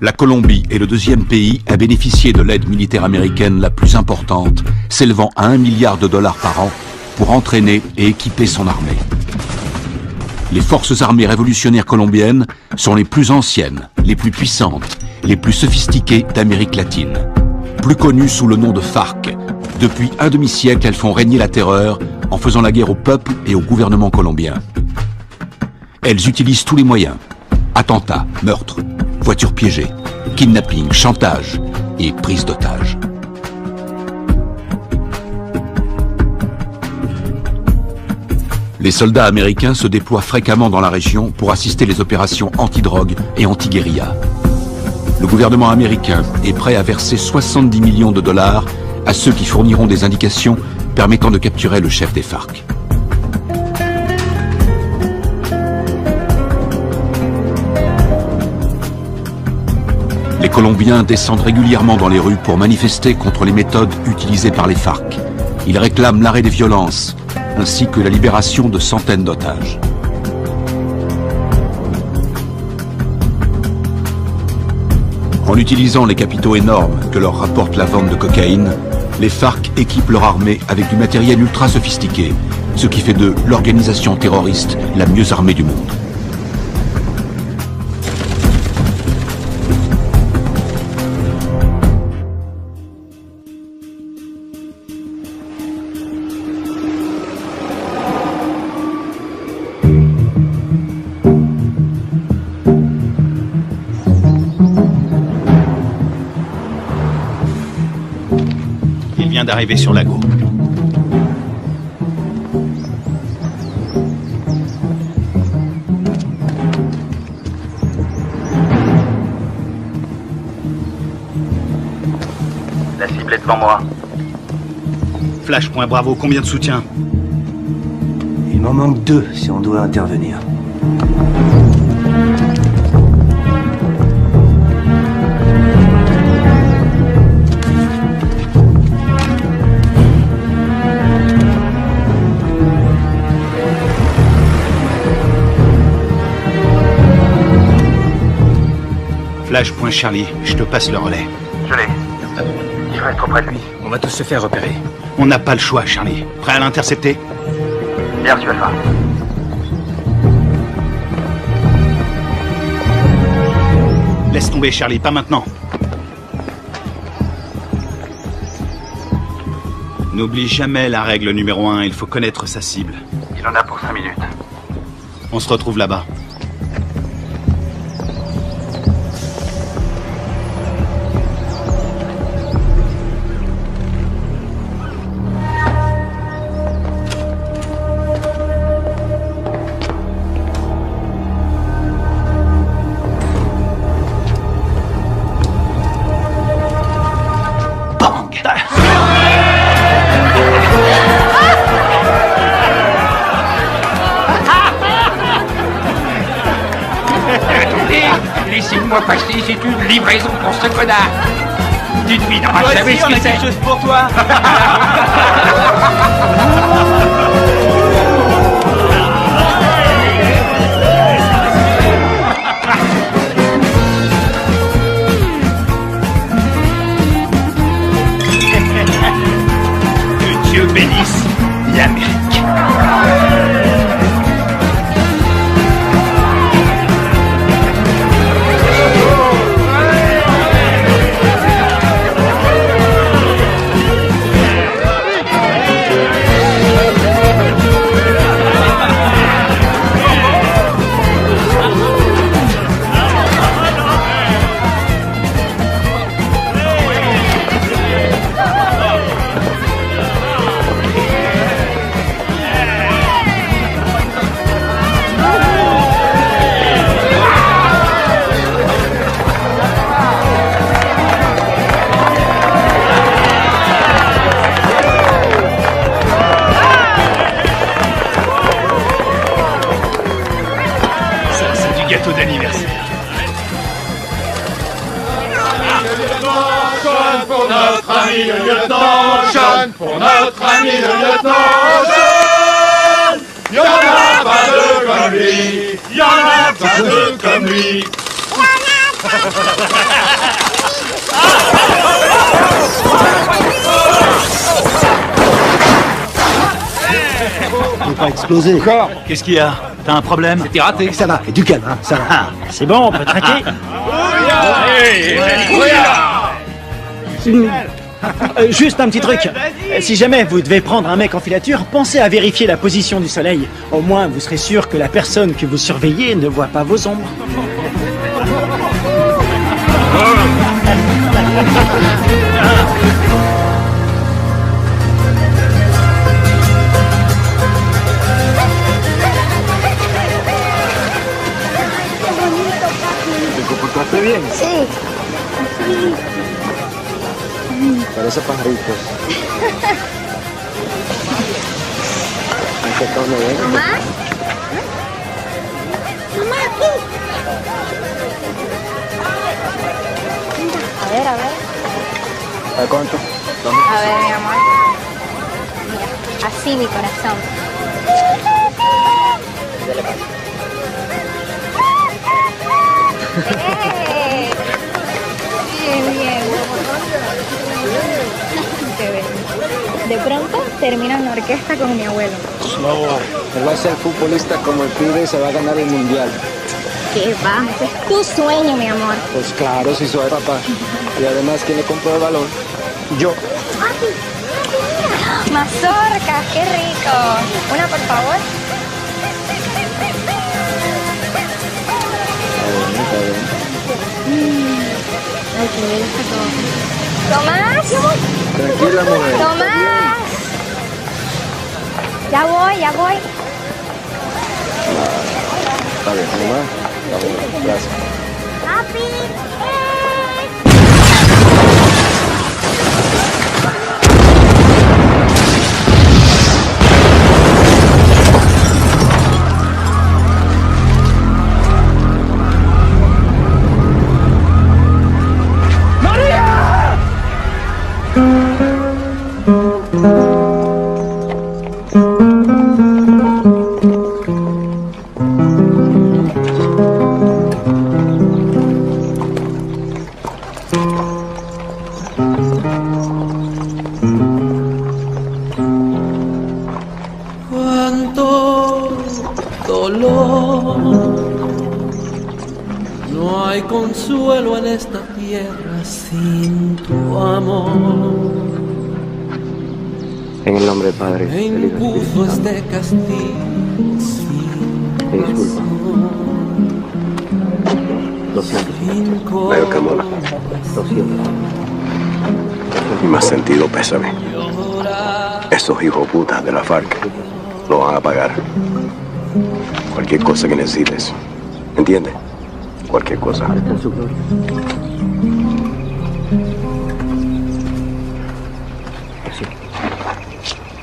La Colombie est le deuxième pays à bénéficier de l'aide militaire américaine la plus importante, s'élevant à $1 milliard par an pour entraîner et équiper son armée. Les forces armées révolutionnaires colombiennes sont les plus anciennes, les plus puissantes, les plus sophistiquées d'Amérique latine. Plus connues sous le nom de FARC, depuis un demi-siècle, elles font régner la terreur en faisant la guerre au peuple et au gouvernement colombien. Elles utilisent tous les moyens. Attentats, meurtres, voitures piégées, kidnapping, chantage et prise d'otages. Les soldats américains se déploient fréquemment dans la région pour assister les opérations anti-drogue et anti-guérilla. Le gouvernement américain est prêt à verser $70 millions à ceux qui fourniront des indications permettant de capturer le chef des FARC. Les Colombiens descendent régulièrement dans les rues pour manifester contre les méthodes utilisées par les FARC. Ils réclament l'arrêt des violences, ainsi que la libération de centaines d'otages. En utilisant les capitaux énormes que leur rapporte la vente de cocaïne, les FARC équipent leur armée avec du matériel ultra sophistiqué, ce qui fait d'eux l'organisation terroriste la mieux armée du monde. D'arriver sur Lago. La cible est devant moi. Flash, point Bravo, combien de soutien? Il m'en manque 2 si on doit intervenir. Flash, point Charlie, je te passe le relais. Je l'ai. Il va être auprès de lui. On va tous se faire repérer. On n'a pas le choix, Charlie. Prêt à l'intercepter? Bien reçu, Alpha. Laisse tomber, Charlie, pas maintenant. N'oublie jamais la règle numéro 1, il faut connaître sa cible. Il en a pour 5 minutes. On se retrouve là-bas. Laissez-moi passer, c'est une livraison pour ce connard. Dites-lui, non, vous savez ce que c'est. Quelque chose pour toi. Que Dieu bénisse l'Amérique. Gâteau d'anniversaire. Sean pour notre ami le lieutenant, Sean pour notre ami le lieutenant, Sean. Y'en a pas deux comme lui, y'en a pas deux comme lui. Y'en a Faut pas exploser. Encore? Qu'est-ce qu'il y a? T'as un problème? T'es raté. Ça va, et du calme, hein, ça va. Ah, C'est bon, on peut traquer. Juste un petit truc. Si jamais vous devez prendre un mec en filature, pensez à vérifier la position du soleil. Au moins, vous serez sûr que la personne que vous surveillez ne voit pas vos ombres. ¿Te comportaste bien? Sí. Parece pajaritos. Ahí está uno de ellos. ¿Mamá? Mamá, aquí. A ver, a ver. ¿A cuánto? A ver, mi amor. Mira, así mi corazón. ¡Eh! Bien, bien. Qué bien. De pronto termino en la orquesta con mi abuelo. No, él va a ser futbolista como el pibe y se va a ganar el mundial. ¿Qué va? Ese es tu sueño, mi amor. Pues claro, si soy papá. Y además, ¿quién le compró el balón? Yo. Mazorcas, qué rico. Una, por favor. Está bien. Ay, qué bien está todo. ¡Tomás! Tranquila, mujer. ¡Tomás! Ya voy, ya voy. Está bien, mamá. Está bien, gracias. ¡Papi! Cuánto dolor, no hay consuelo en esta tierra sin tu amor. En el nombre del Padre, Me del Hijo y del impuso Espíritu Santo. este castigo sin Te disculpo. Lo siento. razón. Veo que mola. Lo siento. Y más sentido pésame. Esos hijos putas de la FARC lo van a pagar. Cualquier cosa que necesites. ¿Entiendes? Cualquier cosa. Está en su gloria.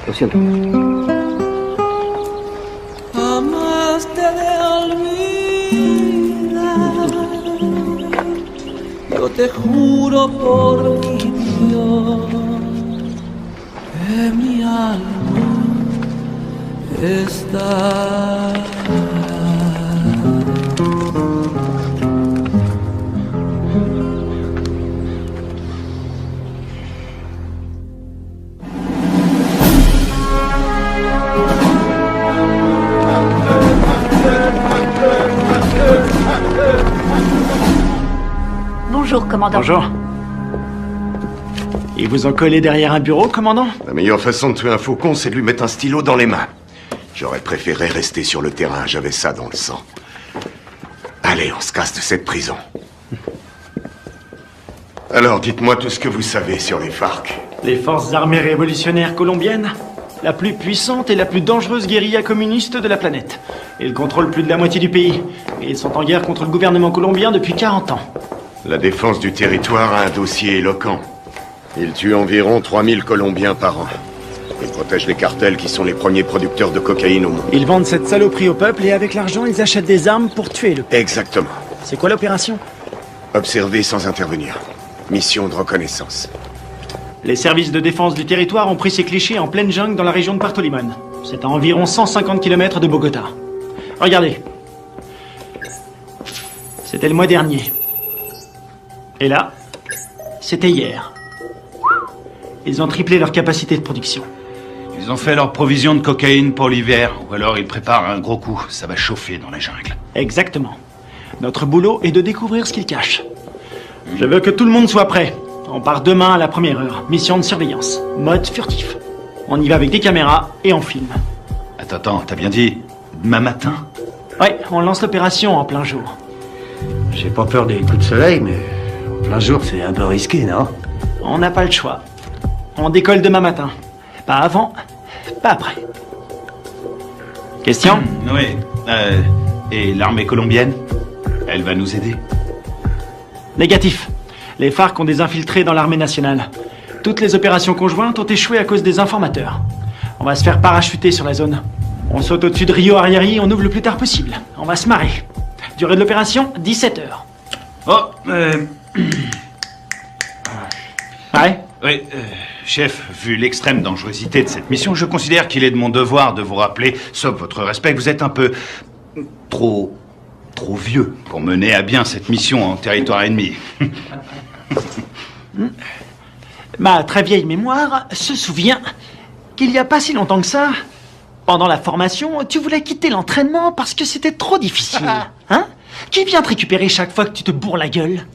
Lo siento. Jamás te de olvidar. Yo te juro por mi Dios que mi alma está. Bonjour, commandant. Bonjour. Ils vous ont collé derrière un bureau, commandant? La meilleure façon de tuer un faucon, c'est de lui mettre un stylo dans les mains. J'aurais préféré rester sur le terrain, j'avais ça dans le sang. Allez, on se casse de cette prison. Alors, dites-moi tout ce que vous savez sur les FARC. Les forces armées révolutionnaires colombiennes, la plus puissante et la plus dangereuse guérilla communiste de la planète. Ils contrôlent plus de la moitié du pays. Et ils sont en guerre contre le gouvernement colombien depuis 40 ans. La défense du territoire a un dossier éloquent. Ils tuent environ 3000 Colombiens par an. Ils protègent les cartels qui sont les premiers producteurs de cocaïne au monde. Ils vendent cette saloperie au peuple et avec l'argent, ils achètent des armes pour tuer le peuple. Exactement. C'est quoi l'opération? Observer sans intervenir. Mission de reconnaissance. Les services de défense du territoire ont pris ces clichés en pleine jungle dans la région de Puerto Limón. C'est à environ 150 km de Bogota. Regardez. C'était le mois dernier. Et là, c'était hier. Ils ont triplé leur capacité de production. Ils ont fait leur provision de cocaïne pour l'hiver, ou alors ils préparent un gros coup. Ça va chauffer dans la jungle. Exactement. Notre boulot est de découvrir ce qu'ils cachent. Je veux que tout le monde soit prêt. On part demain à la première heure. Mission de surveillance. Mode furtif. On y va avec des caméras et on filme. Attends, t'as bien dit demain matin? Ouais, on lance l'opération en plein jour. J'ai pas peur des coups de soleil, mais en plein jour, c'est un peu risqué, non? On n'a pas le choix. On décolle demain matin. Pas avant, pas après. Question? Oui. Et l'armée colombienne? Elle va nous aider? Négatif. Les FARC ont des infiltrés dans l'armée nationale. Toutes les opérations conjointes ont échoué à cause des informateurs. On va se faire parachuter sur la zone. On saute au-dessus de Rio Arrieri, on ouvre le plus tard possible. On va se marrer. Durée de l'opération, 17 heures. Oh, Ouais? Oui, chef, vu l'extrême dangerosité de cette mission, je considère qu'il est de mon devoir de vous rappeler, sauf votre respect, que vous êtes un peu trop vieux pour mener à bien cette mission en territoire ennemi. Ma très vieille mémoire se souvient qu'il n'y a pas si longtemps que ça, pendant la formation, tu voulais quitter l'entraînement parce que c'était trop difficile. Hein? Qui vient te récupérer chaque fois que tu te bourres la gueule?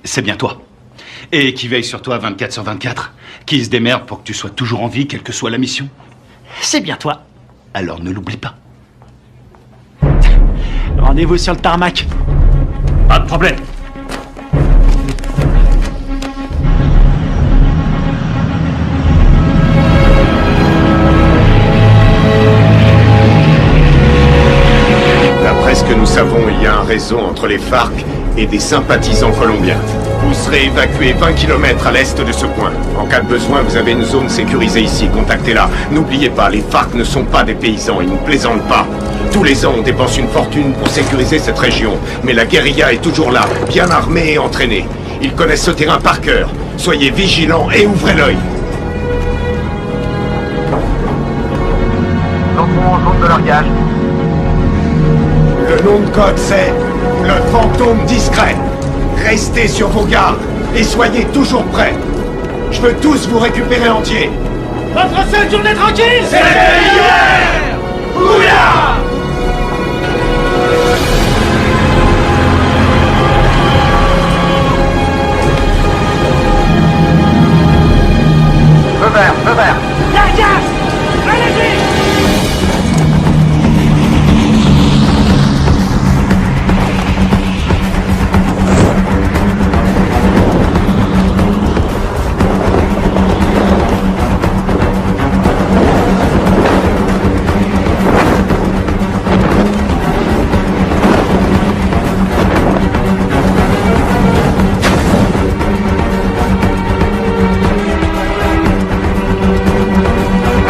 C'est bien toi. Et qui veille sur toi 24/24. Qui se démerde pour que tu sois toujours en vie, quelle que soit la mission. C'est bien toi. Alors ne l'oublie pas. Rendez-vous sur le tarmac. Pas de problème. D'après ce que nous savons, il y a un réseau entre les FARC et des sympathisants colombiens. Vous serez évacué 20 km à l'est de ce point. En cas de besoin, vous avez une zone sécurisée ici. Contactez-la. N'oubliez pas, les FARC ne sont pas des paysans. Ils ne plaisantent pas. Tous les ans, on dépense une fortune pour sécuriser cette région. Mais la guérilla est toujours là, bien armée et entraînée. Ils connaissent ce terrain par cœur. Soyez vigilants et ouvrez l'œil. Nous entrons en zone de largage. Le nom de code, c'est le fantôme discret. Restez sur vos gardes et soyez toujours prêts. Je veux tous vous récupérer entiers. Votre seule journée tranquille, C'est hier! Ouya! Feu vert, feu vert. Largage! Allez-y!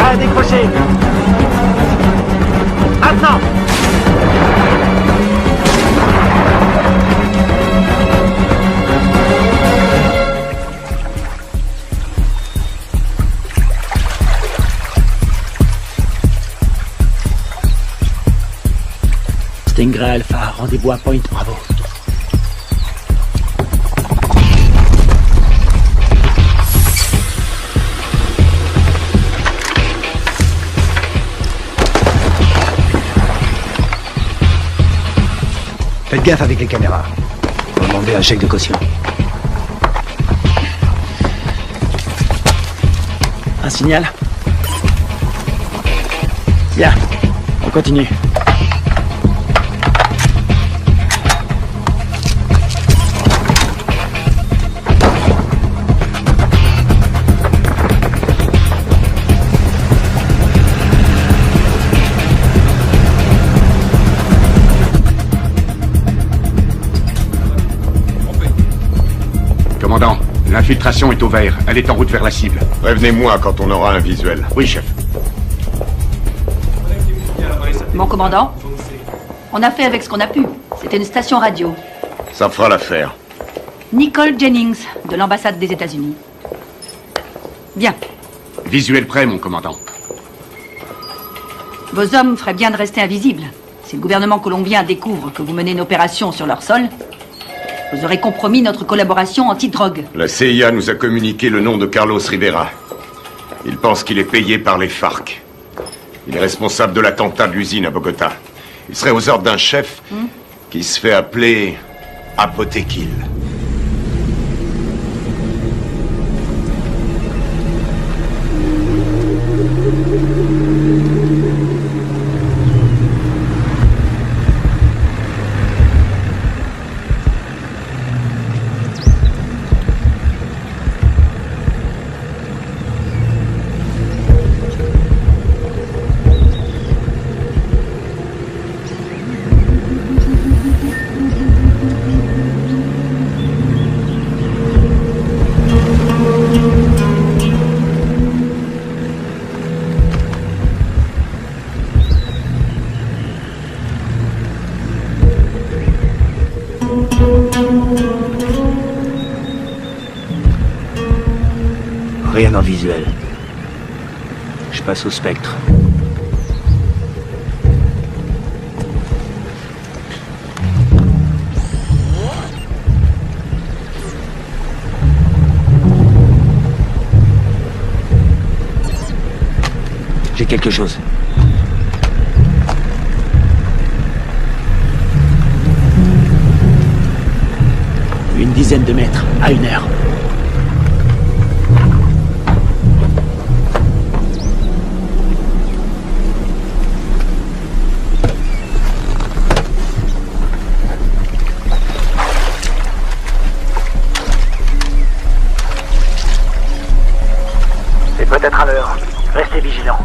À décrocher. Maintenant. Stingray Alpha, rendez-vous à Point Bravo. Faites gaffe avec les caméras. Faut demander un chèque de caution. Un signal. Bien, on continue. Commandant, l'infiltration est au vert. Elle est en route vers la cible. Prévenez-moi quand on aura un visuel. Oui, chef. Mon commandant, on a fait avec ce qu'on a pu. C'était une station radio. Ça fera l'affaire. Nicole Jennings, de l'ambassade des États-Unis. Bien. Visuel prêt, mon commandant. Vos hommes feraient bien de rester invisibles. Si le gouvernement colombien découvre que vous menez une opération sur leur sol, Vous aurez compromis notre collaboration anti-drogue. La CIA nous a communiqué le nom de Carlos Rivera. Il pense qu'il est payé par les FARC. Il est responsable de l'attentat de l'usine à Bogota. Il serait aux ordres d'un chef qui se fait appeler Apotekil. Rien en visuel. Je passe au spectre. J'ai quelque chose. Une dizaine de mètres, à 1 heure. C'est peut-être à l'heure. Restez vigilants.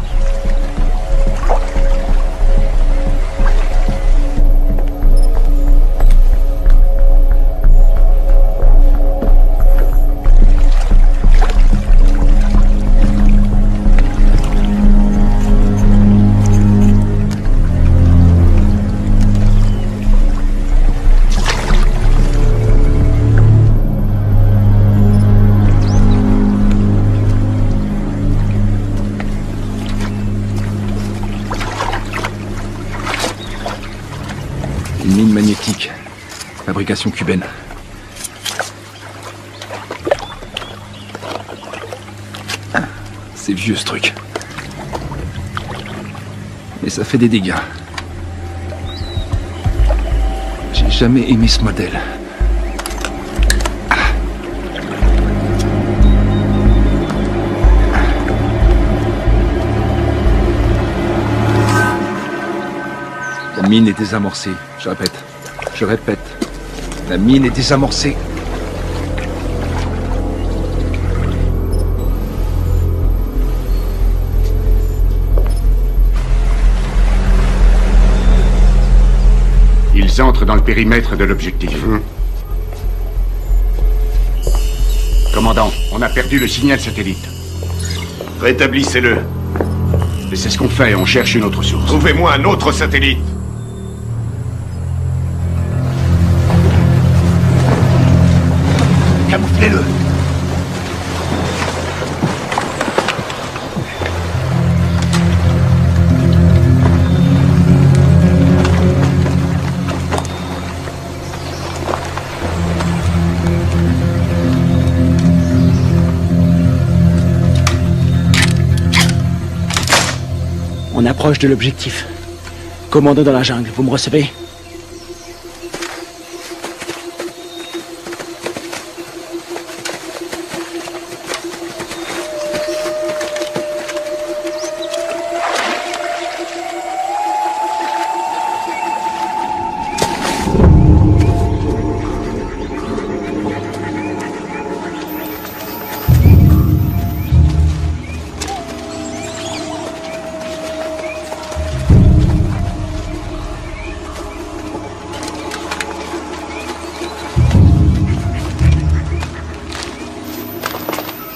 Une mine magnétique. Fabrication cubaine. C'est vieux ce truc. Mais ça fait des dégâts. J'ai jamais aimé ce modèle. La mine est désamorcée. Je répète. La mine est désamorcée. Ils entrent dans le périmètre de l'objectif. Commandant, on a perdu le signal satellite. Rétablissez-le. Et c'est ce qu'on fait, on cherche une autre source. Trouvez-moi un autre satellite. Camouflez-le. On approche de l'objectif. Commando dans la jungle, vous me recevez?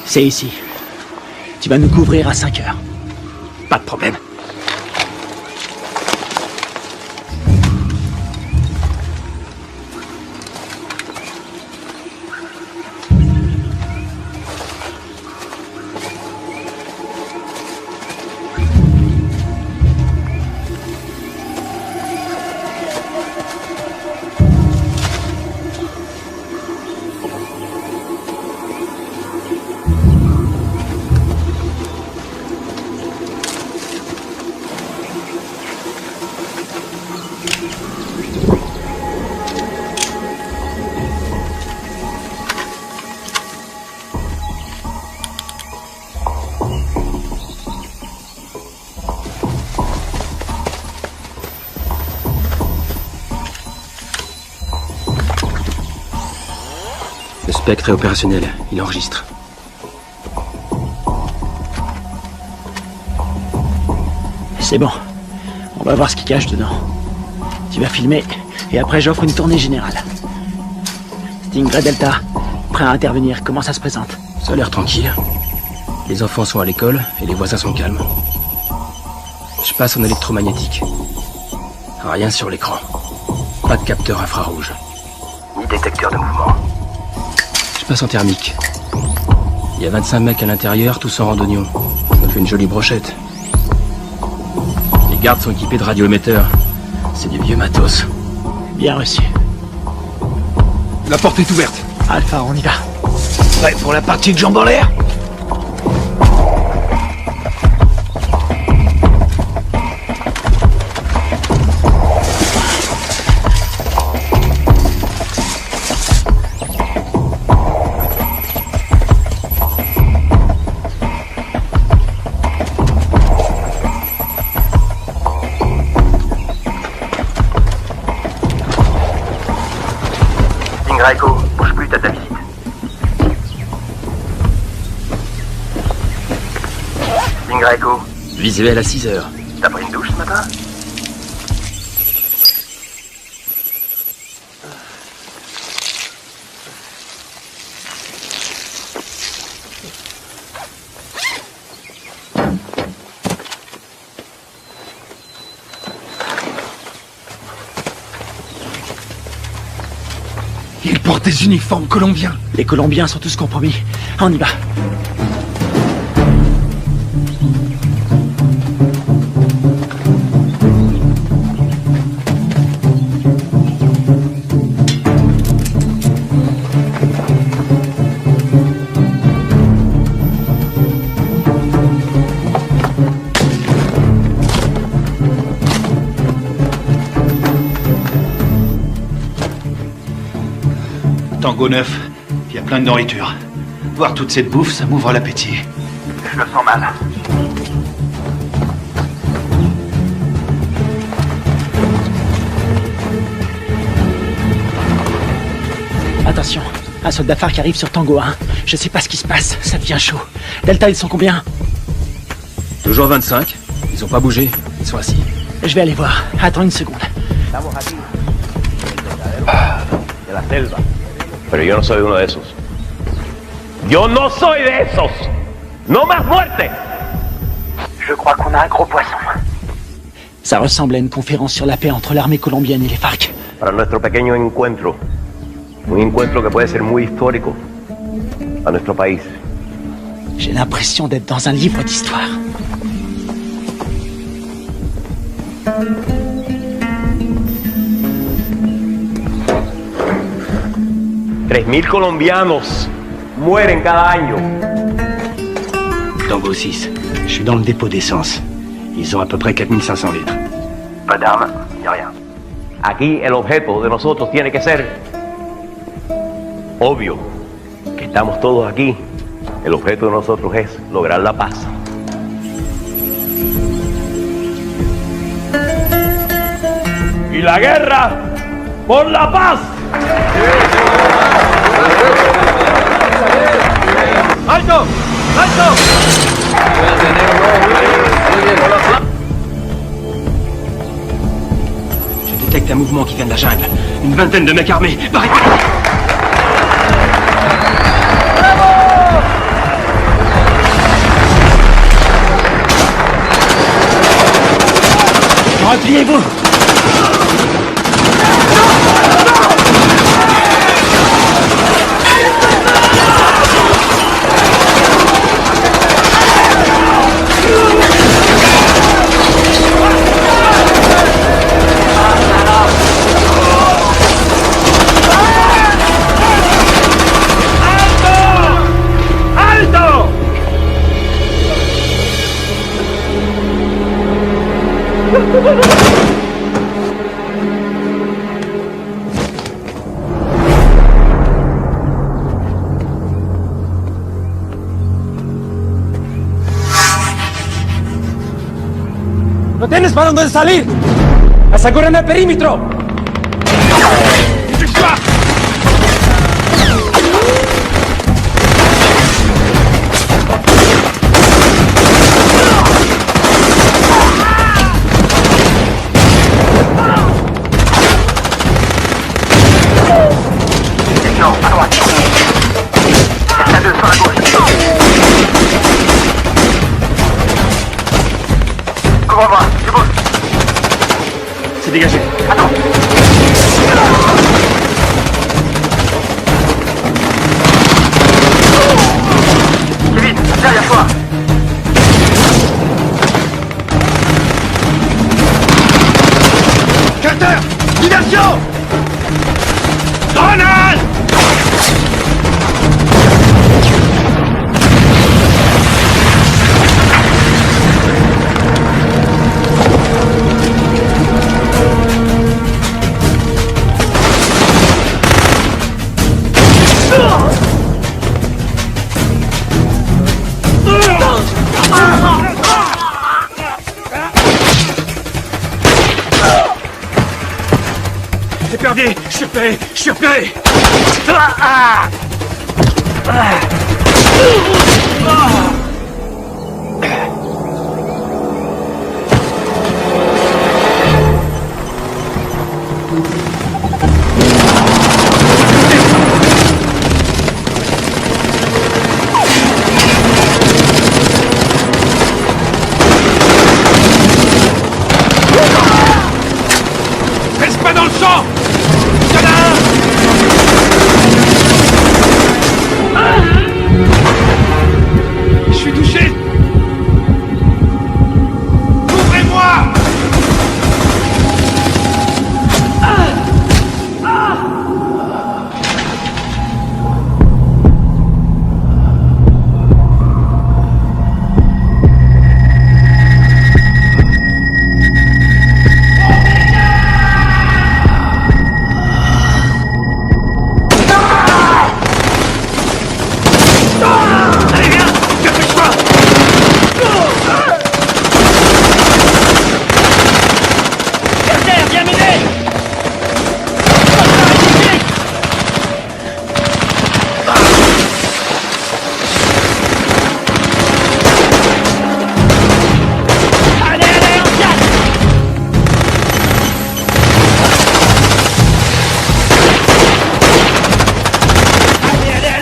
C'est ici. Tu vas nous couvrir à 5 heures. Pas de problème. Spectre est opérationnel. Il enregistre. C'est bon. On va voir ce qu'il cache dedans. Tu vas filmer, et après j'offre une tournée générale. Stingray Delta, prêt à intervenir. Comment ça se présente? Ça a l'air tranquille. Les enfants sont à l'école, et les voisins sont calmes. Je passe en électromagnétique. Rien sur l'écran. Pas de capteur infrarouge. Ni détecteur de mouvement. Je passe en thermique. Il y a 25 mecs à l'intérieur, tous en randonnion. Ça fait une jolie brochette. Les gardes sont équipés de radioémetteurs. C'est du vieux matos. Bien reçu. La porte est ouverte. Alpha, on y va. Prêt pour la partie de jambes en l'air? Stingray Echo, bouge plus, t'as ta visite. Stingray Echo, Visuel à 6 heures. t'as pris une douche ce matin? Ils portent des uniformes colombiens. Les Colombiens sont tous compromis. On y va. Tango 9, il y a plein de nourriture. Voir toute cette bouffe, ça m'ouvre l'appétit. Je le sens mal. Attention, un soldat phare qui arrive sur Tango 1. Je sais pas ce qui se passe, ça devient chaud. Delta, ils sont combien? Toujours 25. Ils ont pas bougé. Ils sont assis. Je vais aller voir. Attends une seconde. De la selva. Pero yo no soy uno de esos. Yo no soy de esos. No más muerte. Je crois qu'on a un gros poisson. Ça ressemble à une conférence sur la paix entre l'armée colombienne et les FARC. Para nuestro pequeño encuentro. Un encuentro que puede ser muy histórico a nuestro país. J'ai l'impression d'être dans un livre d'histoire. $3,000 colombianos mueren cada año. Tango 6, je suis dans le dépôt d'essence. Ils ont à peu près 4500 litres. Pas d'armes, ni rien. Aquí el objeto de nosotros tiene que ser obvio. Que estamos todos aquí. El objeto de nosotros es lograr la paz. Y la guerra por la paz. ¡Alto! ¡Alto! Je détecte un mouvement qui vient de la jungle. Une vingtaine de mecs armés. Barricade! Repliez-vous! ¿No tienes para dónde salir? ¡Aseguren el perímetro! suis repéré. Je suis repéré. Reste pas dans le champ. Y'en a un. Je suis touché. Ouvrez-moi. Allez, viens. Dépêche-toi. Berger, viens m'aider. Allez, allez, on casse.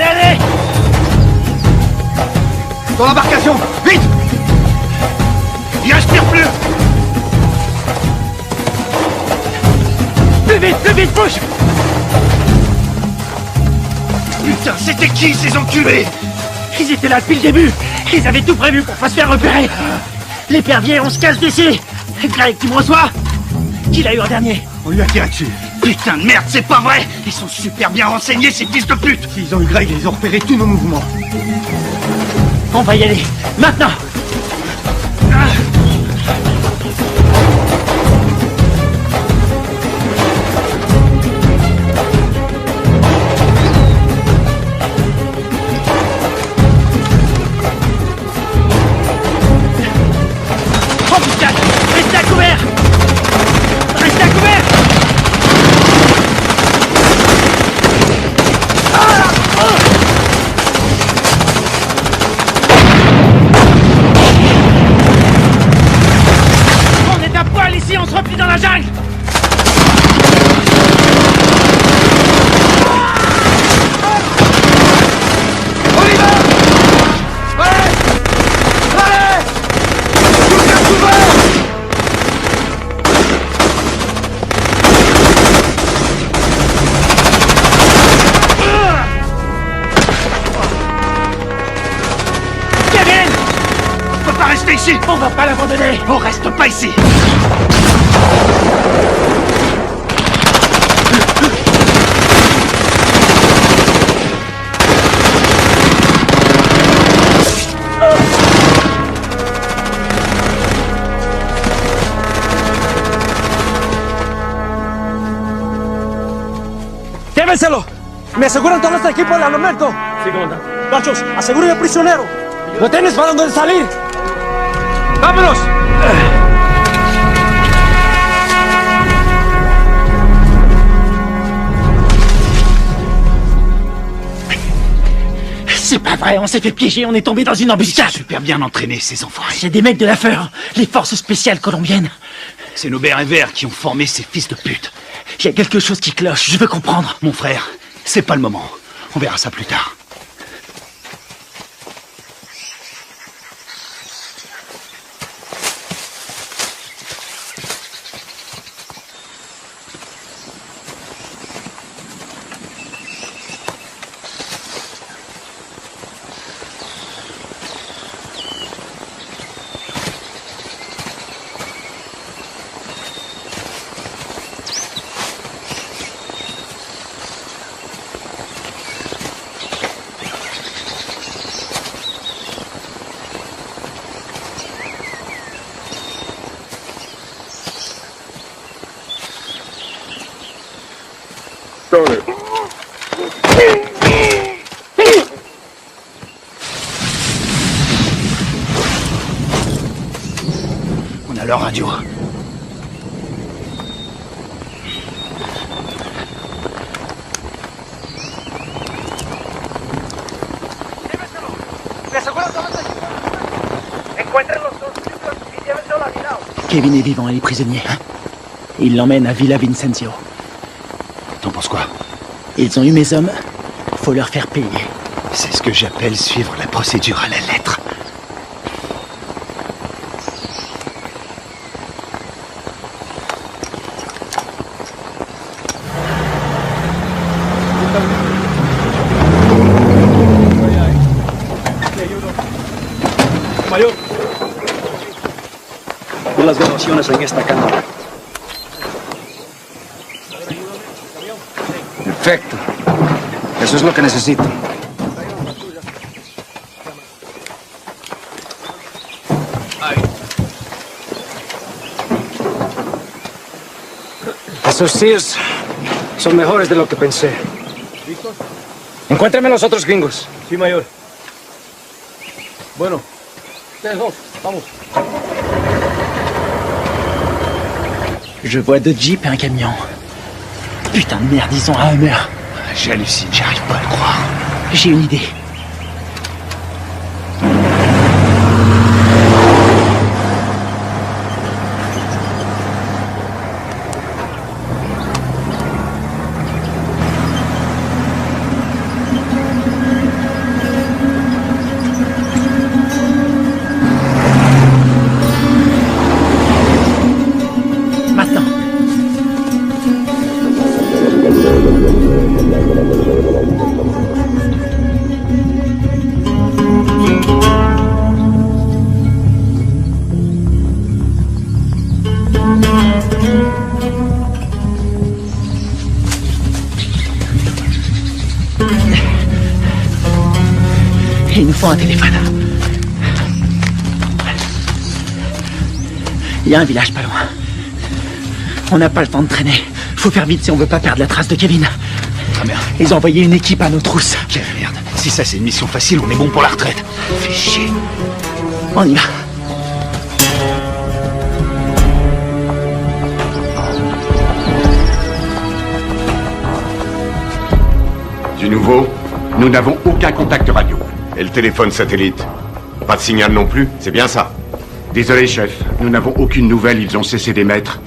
Allez. Dans l'embarcation. Vite. Il respire plus. Plus vite, bouge. Putain, c'était qui ces enculés? Ils étaient là depuis le début. Ils avaient tout prévu pour pas se faire repérer. L'épervier, on se casse d'ici. Greg, tu me reçois? Qui l'a eu en dernier? On lui a tiré dessus. Putain de merde, c'est pas vrai. Ils sont super bien renseignés, ces fils de pute. S'ils ont eu Greg, ils ont repéré tous nos mouvements. On va y aller, maintenant. Oh putain, restez à couvert. Restez à couvert. On est à poil ici, on se replie dans la jungle. On y va. Allez. Tout est couvert. Kevin, on peut pas rester ici. On va pas l'abandonner. On reste pas ici. ¡Llévenselo! ¡Me aseguran todo este equipo al armamento! Sí, comandante. ¡Machos, aseguren al prisionero! ¡Lo tienes para donde salir! ¡Vámonos! C'est pas vrai, on s'est fait piéger, on est tombé dans une embuscade. Super bien entraînés, ces enfoirés. C'est des mecs de la FEUR, les forces spéciales colombiennes. C'est nos bérets verts qui ont formé ces fils de pute. Il y a quelque chose qui cloche, je veux comprendre. Mon frère, c'est pas le moment. On verra ça plus tard. On a leur radio. Kevin est vivant et est prisonnier. Il l'emmène à Villa Vincenzio. T'en penses quoi? Ils ont eu mes hommes. Faut leur faire payer. C'est ce que j'appelle suivre la procédure à la lettre. Mayor, por las grabaciones en esta cámara. Perfecto. Eso es lo que necesito. Esos Sears son mejores de lo que pensé. Encuéntrame los otros gringos. Sí, mayor. Bueno, ustedes dos, vamos. Je vois deux jeeps et un camion. Putain de merde, ils ont un Hummer. J'hallucine, j'arrive pas à le croire. J'ai une idée. Il nous faut un téléphone. Il y a un village pas loin. On n'a pas le temps de traîner. Faut faire vite si on veut pas perdre la trace de Kevin. Ah merde. Ils ont envoyé une équipe à nos trousses. Quelle merde. Si ça c'est une mission facile, on est bon pour la retraite. Fais chier. On y va. Du nouveau? Nous n'avons aucun contact radio. Et le téléphone satellite? Pas de signal non plus, c'est bien ça? Désolé, chef. Nous n'avons aucune nouvelle. Ils ont cessé d'émettre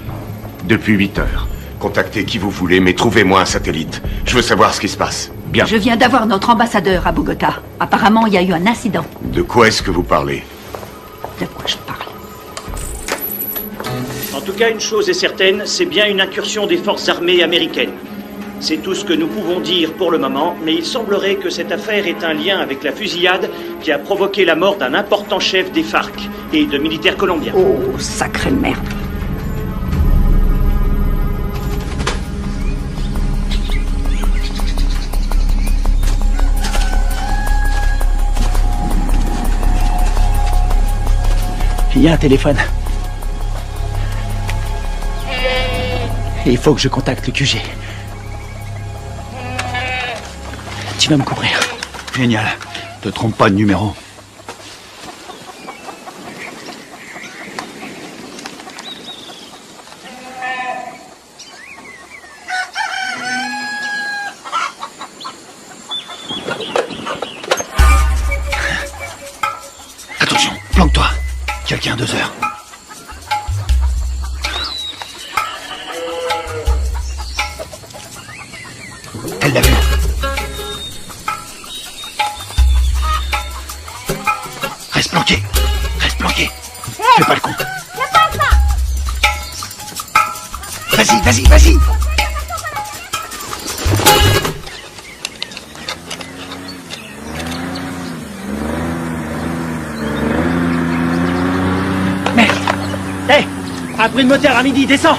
depuis 8 heures. Contactez qui vous voulez, mais trouvez-moi un satellite. Je veux savoir ce qui se passe. Bien. Je viens d'avoir notre ambassadeur à Bogota. Apparemment, il y a eu un incident. De quoi est-ce que vous parlez? De quoi je parle? En tout cas, une chose est certaine, c'est bien une incursion des forces armées américaines. C'est tout ce que nous pouvons dire pour le moment, mais il semblerait que cette affaire ait un lien avec la fusillade qui a provoqué la mort d'un important chef des FARC et de militaires colombiens. Oh, sacrée merde. Il y a un téléphone. Il faut que je contacte le QG. Tu vas me couvrir. Génial. Te trompe pas de numéro. Attention, planque-toi. Quelqu'un à 2 heures. Elle l'a vu. Reste planqué. Reste planqué. Fais pas le con. Vas-y, vas-y, vas-y. Merde. Hé, un bruit de moteur à midi, descends.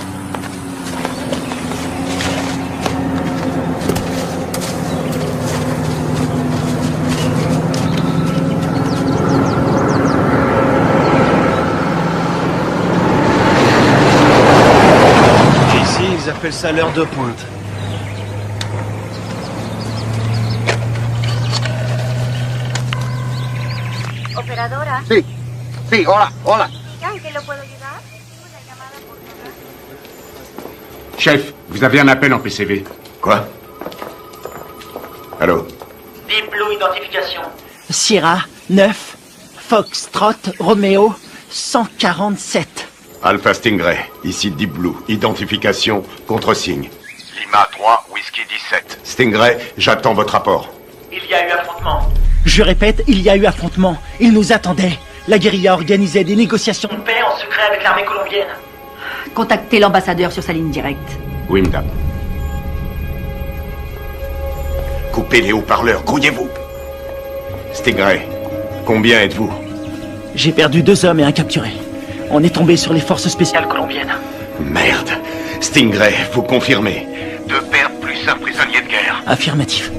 Ils appellent ça l'heure de pointe. Operadora. Sí, sí, hola, hola. ¿En qué lo puedo ayudar? Chef, vous avez un appel en PCV. Quoi? Allô? Deep Blue Identification. Sierra, 9, Foxtrot, Romeo, 147. Alpha Stingray, ici Deep Blue. Identification, contre-signe. Lima 3, Whisky 17. Stingray, j'attends votre rapport. Il y a eu affrontement. Je répète, il y a eu affrontement. Ils nous attendaient. La guérilla organisait des négociations de paix en secret avec l'armée colombienne. Contactez l'ambassadeur sur sa ligne directe. Wimdam. Coupez les haut-parleurs, grouillez-vous. Stingray, combien êtes-vous? J'ai perdu 2 hommes et un capturé. On est tombé sur les forces spéciales colombiennes. Merde. Stingray, vous confirmez? 2 pertes plus un prisonnier de guerre. Affirmatif.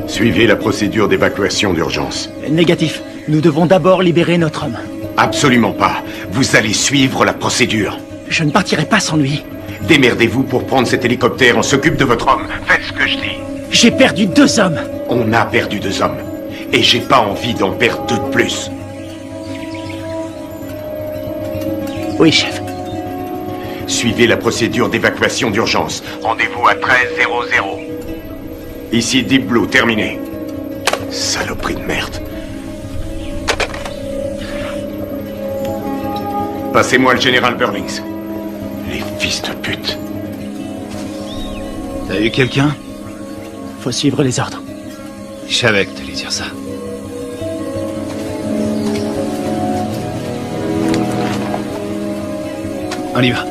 Suivez la procédure d'évacuation d'urgence. Négatif. Nous devons d'abord libérer notre homme. Absolument pas. Vous allez suivre la procédure. Je ne partirai pas sans lui. Démerdez-vous pour prendre cet hélicoptère. On s'occupe de votre homme. Faites ce que je dis. J'ai perdu 2 hommes. On a perdu 2 hommes. Et j'ai pas envie d'en perdre 2 de plus. Oui, chef. Suivez la procédure d'évacuation d'urgence. Rendez-vous à 13:00. Ici Deep Blue, terminé. Saloperie de merde. Passez-moi le général Burlings. Les fils de pute. T'as eu quelqu'un? Faut suivre les ordres. Je savais que t'allais dire ça. On y va.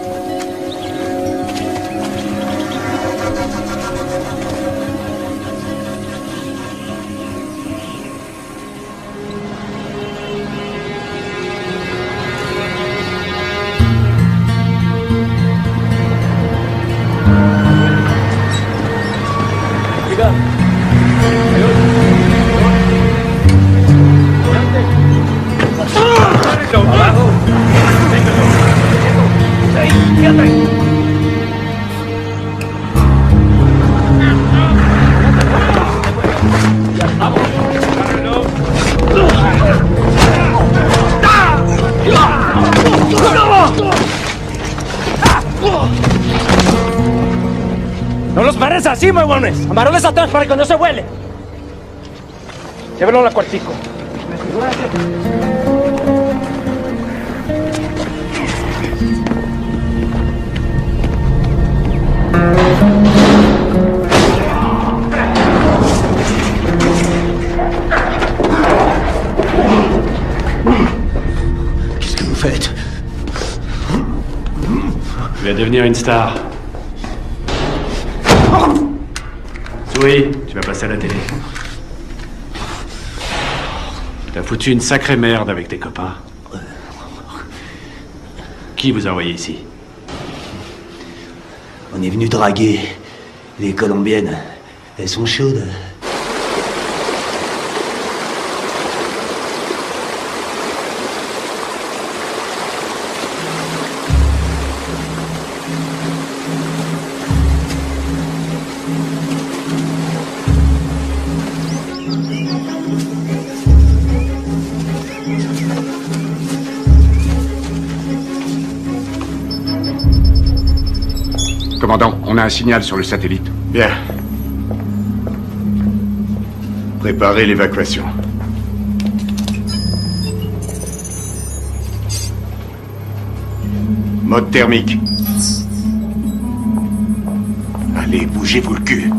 ¡No los pares así, huevones! ¡Amarrones atrás para que no se vuele! Llévenlo al cuartico. Qu'est-ce que vous faites? Tu vas devenir une star. Oui, tu vas passer à la télé. T'as foutu une sacrée merde avec tes copains. Qui vous a envoyé ici? On est venu draguer les Colombiennes. Elles sont chaudes. Commandant, on a un signal sur le satellite. Bien. Préparez l'évacuation. Mode thermique. Allez, bougez-vous le cul.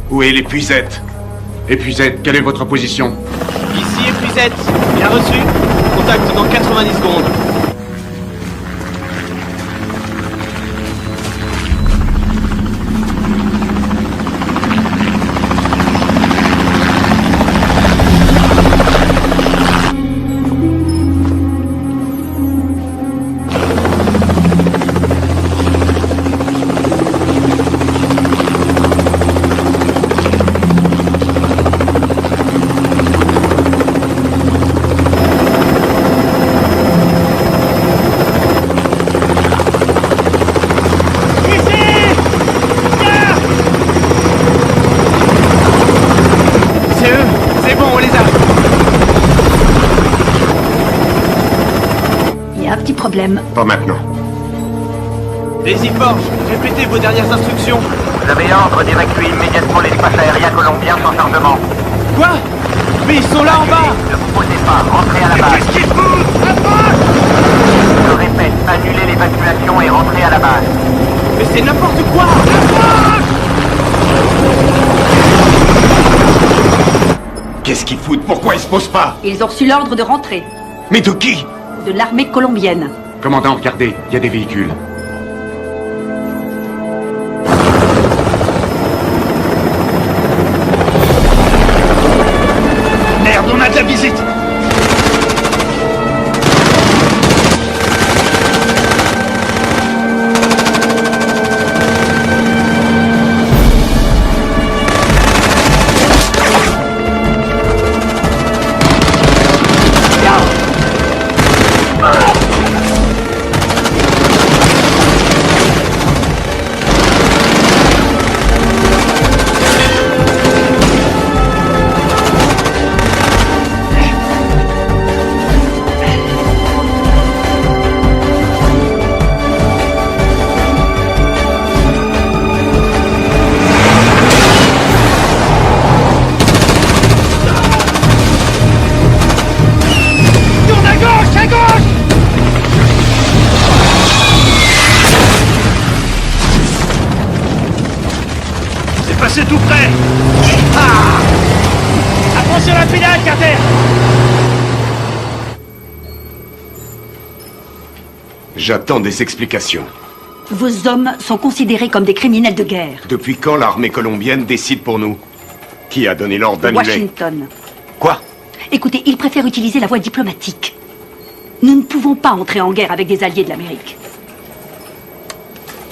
Où est l'épuisette? Épuisette, quelle est votre position? Ici épuisette. Bien reçu. Contact dans 90 secondes. Pas maintenant. Daisy Forge, répétez vos dernières instructions. Vous avez ordre d'évacuer immédiatement l'espace aérien colombien sans chargement. Quoi? Mais ils sont là en bas! Ne vous posez pas, rentrez à la base. Qu'est-ce qu'ils foutent? Approche! Je répète, annulez l'évacuation et rentrez à la base. Mais c'est n'importe quoi! Qu'est-ce qu'ils foutent? Pourquoi ils se posent pas? Ils ont reçu l'ordre de rentrer. Mais de qui? De l'armée colombienne. Commandant, regardez, il y a des véhicules. Merde, on a de la visite! C'est tout près. Ah! Attention à la pédale, Carter! J'attends des explications. Vos hommes sont considérés comme des criminels de guerre. Depuis quand l'armée colombienne décide pour nous? Qui a donné l'ordre d'annuler? Washington. Quoi? Écoutez, ils préfèrent utiliser la voie diplomatique. Nous ne pouvons pas entrer en guerre avec des alliés de l'Amérique.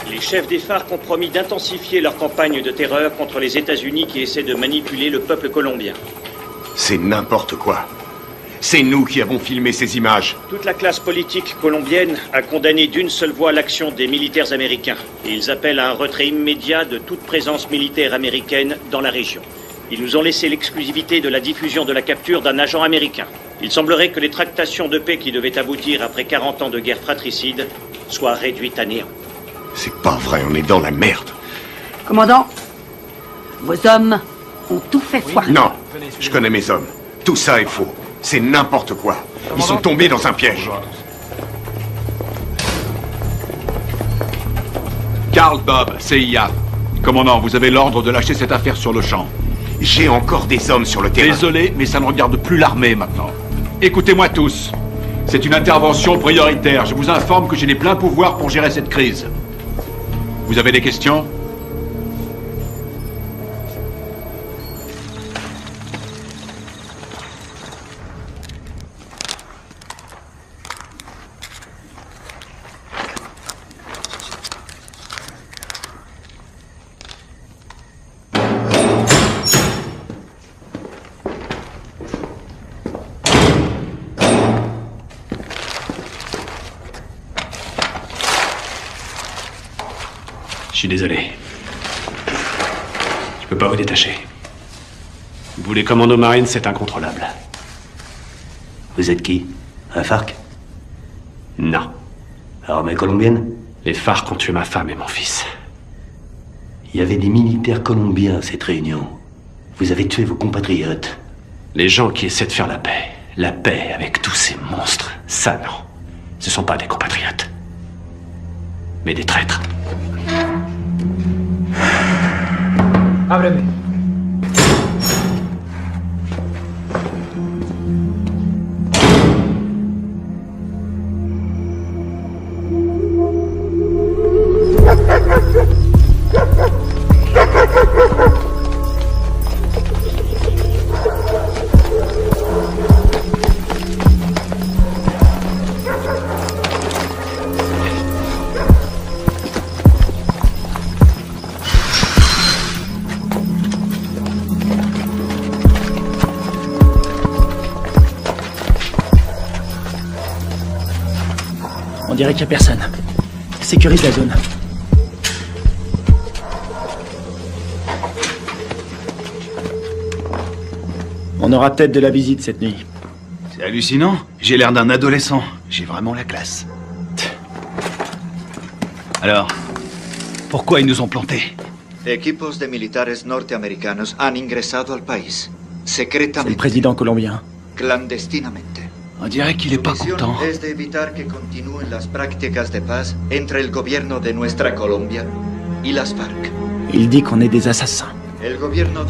Les chefs des FARC ont promis d'intensifier leur campagne de terreur contre les États-Unis qui essaient de manipuler le peuple colombien. C'est n'importe quoi. C'est nous qui avons filmé ces images. Toute la classe politique colombienne a condamné d'une seule voix l'action des militaires américains. Et ils appellent à un retrait immédiat de toute présence militaire américaine dans la région. Ils nous ont laissé l'exclusivité de la diffusion de la capture d'un agent américain. Il semblerait que les tractations de paix qui devaient aboutir après 40 ans de guerre fratricide soient réduites à néant. C'est pas vrai, on est dans la merde. Commandant, vos hommes ont tout fait foirer. Non, je connais mes hommes. Tout ça est faux. C'est n'importe quoi. Ils sont tombés dans un piège. Carl Bob, CIA. Commandant, vous avez l'ordre de lâcher cette affaire sur le champ. J'ai encore des hommes sur le terrain. Désolé, mais ça ne regarde plus l'armée maintenant. Écoutez-moi tous. C'est une intervention prioritaire. Je vous informe que j'ai les pleins pouvoirs pour gérer cette crise. Vous avez des questions? Je suis désolé. Je peux pas vous détacher. Vous, les commandos marines, c'est incontrôlable. Vous êtes qui? Un FARC? Non. Armée colombienne? Les FARC ont tué ma femme et mon fils. Il y avait des militaires colombiens à cette réunion. Vous avez tué vos compatriotes. Les gens qui essaient de faire la paix avec tous ces monstres, ça non. Ce sont pas des compatriotes. Mais des traîtres. Ábreme. On dirait qu'il n'y a personne. Sécurise la zone. On aura peut-être de la visite cette nuit. C'est hallucinant. J'ai l'air d'un adolescent. J'ai vraiment la classe. Alors, pourquoi ils nous ont plantés? Equipos de militares norteamericanos han ingresado al país. C'est le président colombien. Clandestinamente. On dirait qu'il est pas content. Es de evitar que continúen las prácticas de paz entre el gobierno de nuestra Colombia y las FARC. Il dit qu'on est des assassins.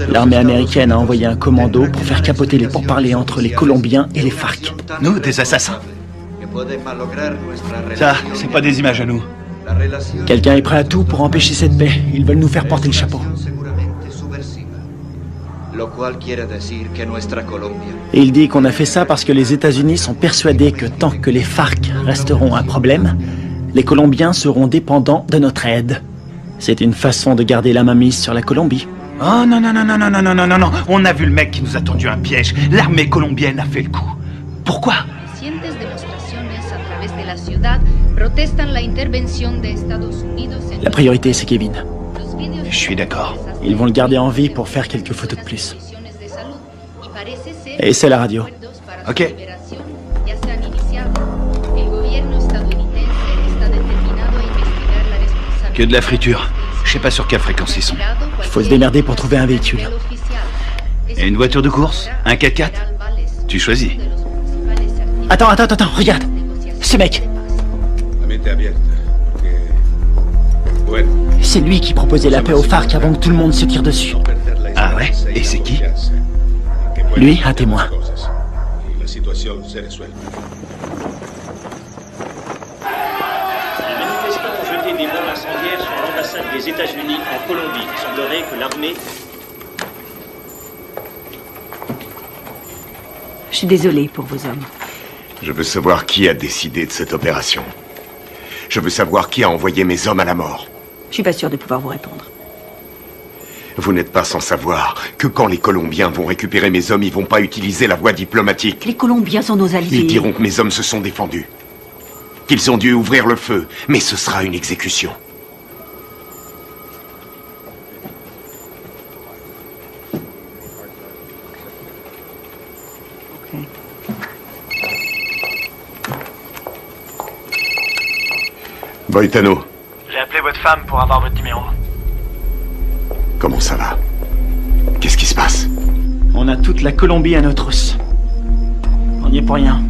L'armée américaine a envoyé un commando pour faire capoter les pourparlers entre les Colombiens et les FARC. Nous, des assassins? Ça, c'est pas des images à nous. Quelqu'un est prêt à tout pour empêcher cette paix. Ils veulent nous faire porter le chapeau. Et il dit qu'on a fait ça parce que les États-Unis sont persuadés que tant que les FARC resteront un problème, les Colombiens seront dépendants de notre aide. C'est une façon de garder la main mise sur la Colombie. Oh non, non, non, non, non, non, non, non, non, non. On a vu le mec qui nous a tendu un piège. L'armée colombienne a fait le coup. Pourquoi? La priorité, c'est Kevin. Je suis d'accord. Ils vont le garder en vie pour faire quelques photos de plus. Et c'est la radio. Ok. Que de la friture. Je sais pas sur quelle fréquence ils sont. Il faut se démerder pour trouver un véhicule. Et une voiture de course? Un 4x4? Tu choisis. Attends, regarde. Ce mec. C'est lui qui proposait la paix aux FARC avant que tout le monde se tire dessus. Ah ouais? Et c'est qui? Lui, un témoin. Les manifestants ont jeté des bombes incendiaires sur l'ambassade des États-Unis en Colombie. Il semblerait que l'armée... Je suis désolée pour vos hommes. Je veux savoir qui a décidé de cette opération. Je veux savoir qui a envoyé mes hommes à la mort. Je suis pas sûre de pouvoir vous répondre. Vous n'êtes pas sans savoir que quand les Colombiens vont récupérer mes hommes, ils vont pas utiliser la voie diplomatique. Les Colombiens sont nos alliés. Ils diront que mes hommes se sont défendus. Qu'ils ont dû ouvrir le feu. Mais ce sera une exécution. Boitano. J'ai appelé votre femme pour avoir votre numéro. Comment ça va? Qu'est-ce qui se passe? On a toute la Colombie à nos trousses. On n'y est pour rien.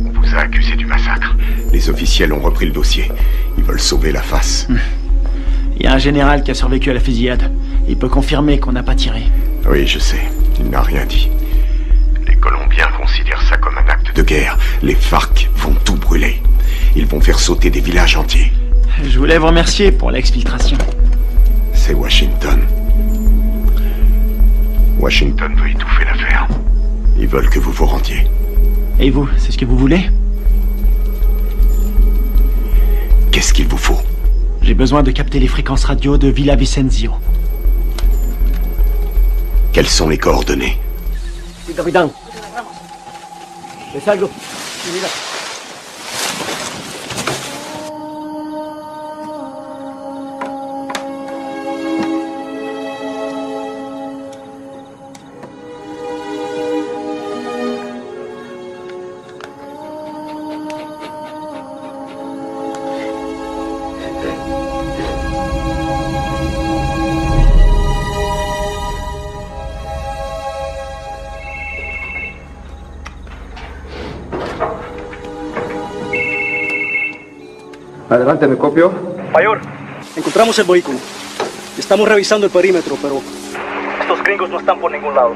On vous a accusé du massacre. Les officiels ont repris le dossier. Ils veulent sauver la face. Il y a un général qui a survécu à la fusillade. Il peut confirmer qu'on n'a pas tiré. Oui, je sais. Il n'a rien dit. Les Colombiens considèrent ça comme un acte de guerre. Les FARC vont tout brûler. Ils vont faire sauter des villages entiers. Je voulais vous remercier pour l'exfiltration. C'est Washington. Washington veut étouffer l'affaire. Ils veulent que vous vous rendiez. Et vous, c'est ce que vous voulez? Qu'est-ce qu'il vous faut? J'ai besoin de capter les fréquences radio de Villa Vicenzio. Quelles sont les coordonnées? Oui, capitán. ¿Es algo? Mira. Adelante, ¿me copio? Mayor, encontramos el vehículo. Estamos revisando el perímetro, pero estos gringos no están por ningún lado.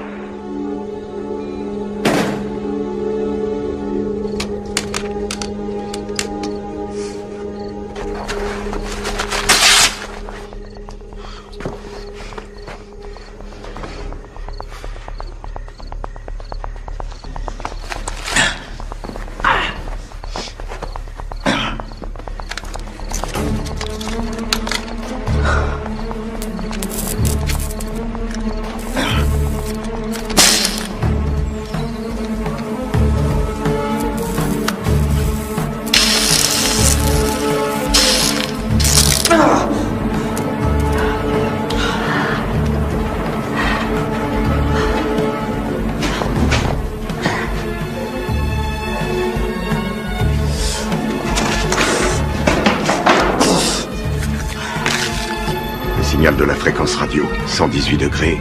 Signal de la fréquence radio, 118 degrés,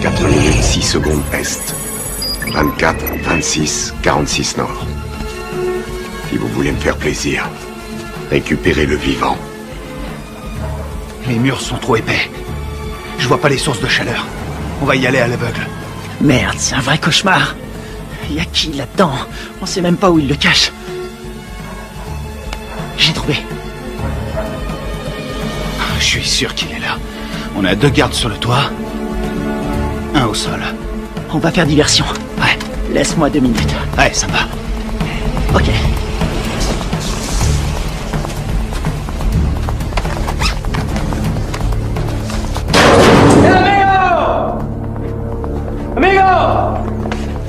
4 minutes 6 secondes est. 24, 26, 46 nord. Si vous voulez me faire plaisir, récupérez le vivant. Les murs sont trop épais. Je vois pas les sources de chaleur. On va y aller à l'aveugle. Merde, c'est un vrai cauchemar. Y a qui là-dedans? On sait même pas où il le cache. J'ai trouvé. Je suis sûr qu'il est là. On a 2 gardes sur le toit. 1 au sol. On va faire diversion. Ouais, laisse-moi 2 minutes. Ouais, ça va. Ok.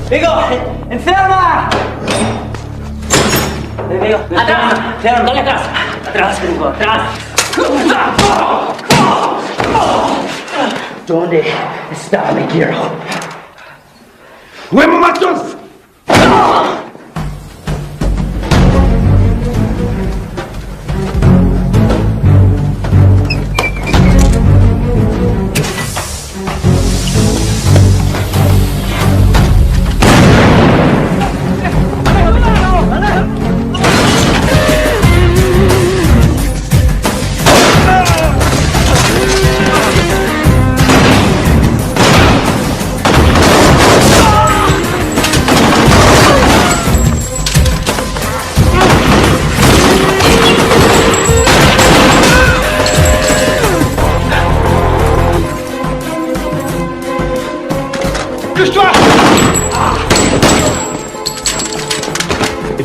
¡Amigo! ¡Enferma! ¡Amigo! ¡Atrás! ¡Dale atrás! ¡Atrás, amigo! ¡Atrás! ¿Dónde está mi hero? ¡Huevo matos!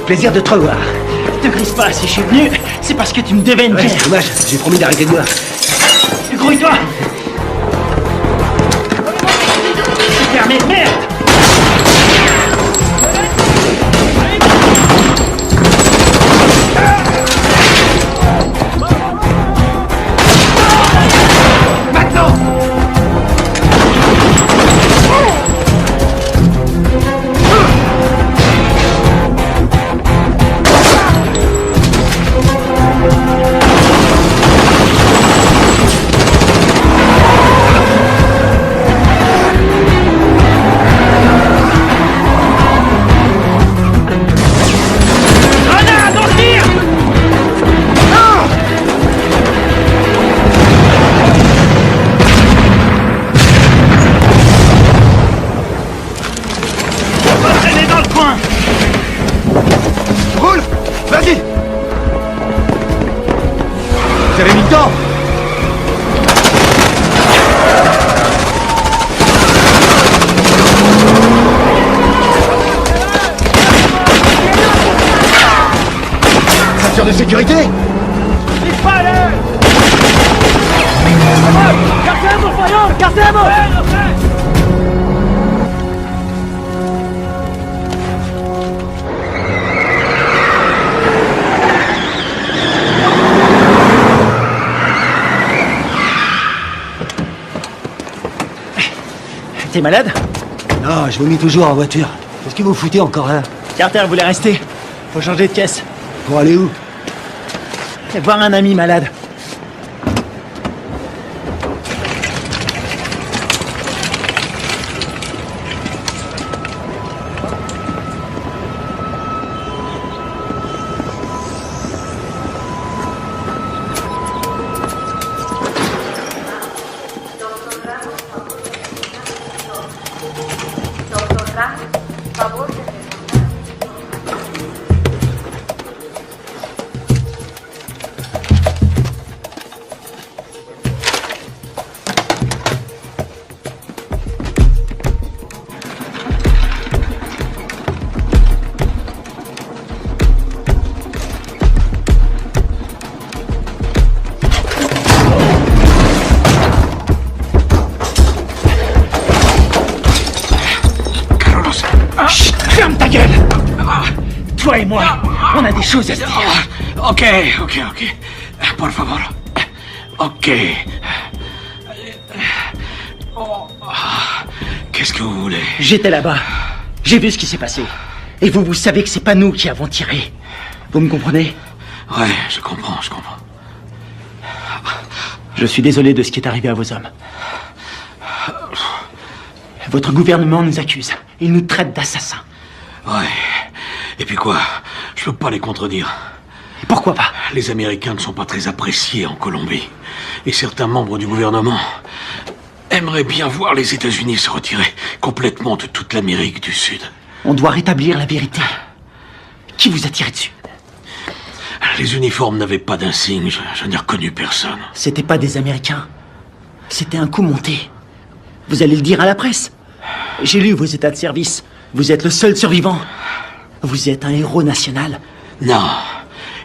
Plaisir de te revoir. Te grise pas, si je suis venu, c'est parce que tu me devais une bière. C'est dommage, j'ai promis d'arrêter de boire. Grouille-toi. C'est fermé, merde. De sécurité. ¡Cartemos, Fayón! ¡Cartemos! T'es malade? Non, je vomis toujours en voiture. Qu'est-ce que vous foutez encore là? Carter voulait rester. Faut changer de caisse. Pour aller où? Voir un ami malade. Toi et moi, on a des choses à se dire. Ok. Por favor. Ok. Qu'est-ce que vous voulez? J'étais là-bas. J'ai vu ce qui s'est passé. Et vous savez que c'est pas nous qui avons tiré. Vous me comprenez? Ouais, je comprends. Je suis désolé de ce qui est arrivé à vos hommes. Votre gouvernement nous accuse. Il nous traite d'assassins. Ouais. Et puis quoi? Je peux pas les contredire. Et pourquoi pas? Les Américains ne sont pas très appréciés en Colombie. Et certains membres du gouvernement aimeraient bien voir les États-Unis se retirer complètement de toute l'Amérique du Sud. On doit rétablir la vérité. Qui vous a tiré dessus? Les uniformes n'avaient pas d'insigne. Je n'ai reconnu personne. C'était pas des Américains. C'était un coup monté. Vous allez le dire à la presse. J'ai lu vos états de service. Vous êtes le seul survivant. Vous êtes un héros national. Non.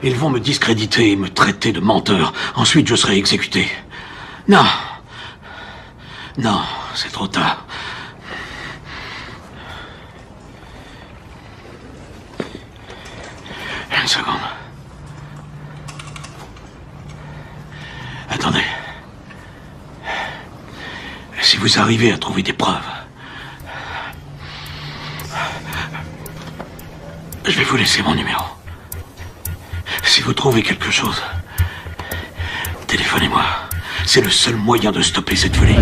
Ils vont me discréditer et me traiter de menteur. Ensuite, je serai exécuté. Non. Non, c'est trop tard. Une seconde. Attendez. Si vous arrivez à trouver des preuves, je vais vous laisser mon numéro. Si vous trouvez quelque chose, téléphonez-moi. C'est le seul moyen de stopper cette folie.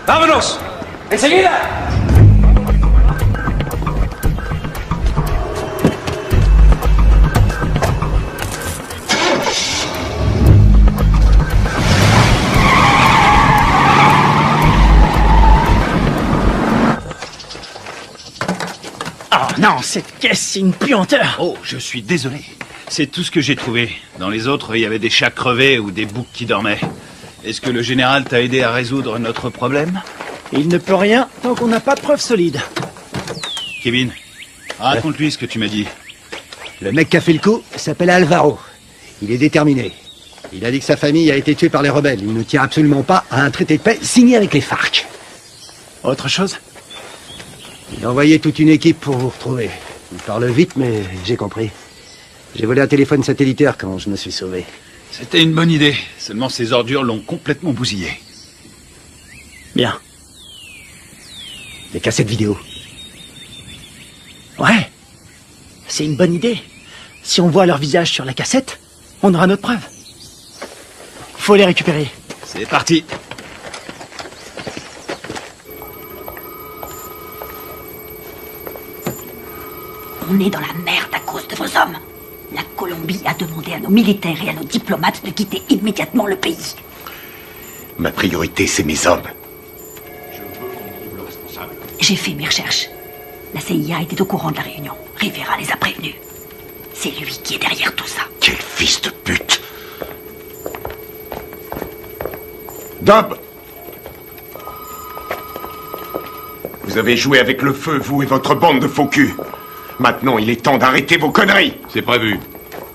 ¡Vámonos! ¡Enseguida! Oh non, cette caisse, c'est une puanteur. Oh, je suis désolé. C'est tout ce que j'ai trouvé. Dans les autres, il y avait des chats crevés ou des boucs qui dormaient. Est-ce que le général t'a aidé à résoudre notre problème? Il ne peut rien tant qu'on n'a pas de preuves solides. Kevin, raconte-lui ce que tu m'as dit. Le mec qui a fait le coup s'appelle Alvaro. Il est déterminé. Il a dit que sa famille a été tuée par les rebelles. Il ne tient absolument pas à un traité de paix signé avec les FARC. Autre chose? Il a envoyé toute une équipe pour vous retrouver. Il parle vite, mais j'ai compris. J'ai volé un téléphone satellitaire quand je me suis sauvé. C'était une bonne idée. Seulement ces ordures l'ont complètement bousillé. Bien. Les cassettes vidéo. Ouais. C'est une bonne idée. Si on voit leur visage sur la cassette, on aura notre preuve. Faut les récupérer. C'est parti. On est dans la merde à cause de vos hommes. La Colombie a demandé à nos militaires et à nos diplomates de quitter immédiatement le pays. Ma priorité, c'est mes hommes. J'ai fait mes recherches. La CIA était au courant de la réunion. Rivera les a prévenus. C'est lui qui est derrière tout ça. Quel fils de pute! Dub! Vous avez joué avec le feu, vous et votre bande de faux culs. Maintenant, il est temps d'arrêter vos conneries. C'est prévu.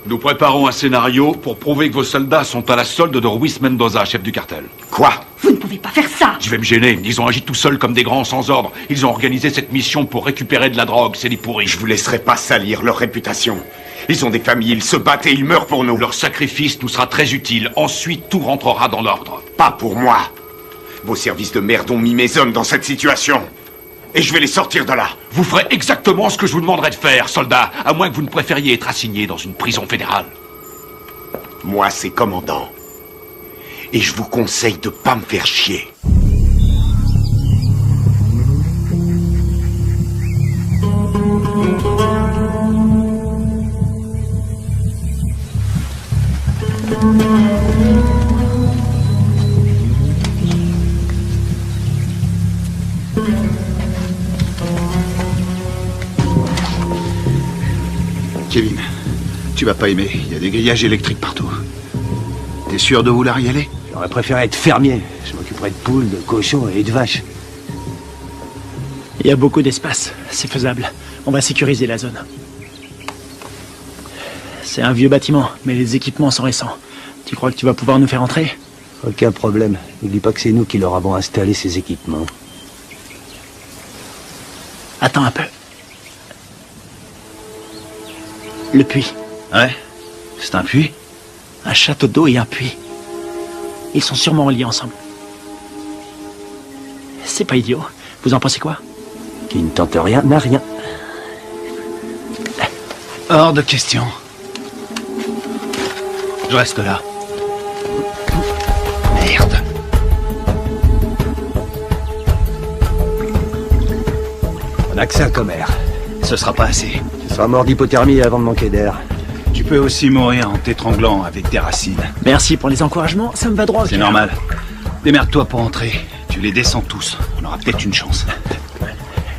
Nous préparons un scénario pour prouver que vos soldats sont à la solde de Ruiz Mendoza, chef du cartel. Quoi? Vous ne pouvez pas faire ça. Je vais me gêner. Ils ont agi tout seuls comme des grands sans ordre. Ils ont organisé cette mission pour récupérer de la drogue. C'est des pourris. Je vous laisserai pas salir leur réputation. Ils ont des familles, ils se battent et ils meurent pour nous. Leur sacrifice nous sera très utile. Ensuite, tout rentrera dans l'ordre. Pas pour moi. Vos services de merde ont mis mes hommes dans cette situation. Et je vais les sortir de là. Vous ferez exactement ce que je vous demanderai de faire, soldat, à moins que vous ne préfériez être assigné dans une prison fédérale. Moi, c'est commandant. Et je vous conseille de pas me faire chier. Kevin, tu vas pas aimer. Il y a des grillages électriques partout. T'es sûr de vouloir y aller? J'aurais préféré être fermier. Je m'occuperais de poules, de cochons et de vaches. Il y a beaucoup d'espace. C'est faisable. On va sécuriser la zone. C'est un vieux bâtiment, mais les équipements sont récents. Tu crois que tu vas pouvoir nous faire entrer? Aucun problème. N'oublie pas que c'est nous qui leur avons installé ces équipements. Attends un peu. Le puits. Ouais? C'est un puits? Un château d'eau et un puits. Ils sont sûrement reliés ensemble. C'est pas idiot. Vous en pensez quoi? Qui ne tente rien n'a rien. Hors de question. Je reste là. N'a que ça comme air. Ce sera pas assez. Tu seras mort d'hypothermie avant de manquer d'air. Tu peux aussi mourir en t'étranglant avec des racines. Merci pour les encouragements, ça me va droit au C'est cœur. normal. Démerde-toi pour entrer. Tu les descends tous. On aura peut-être une chance.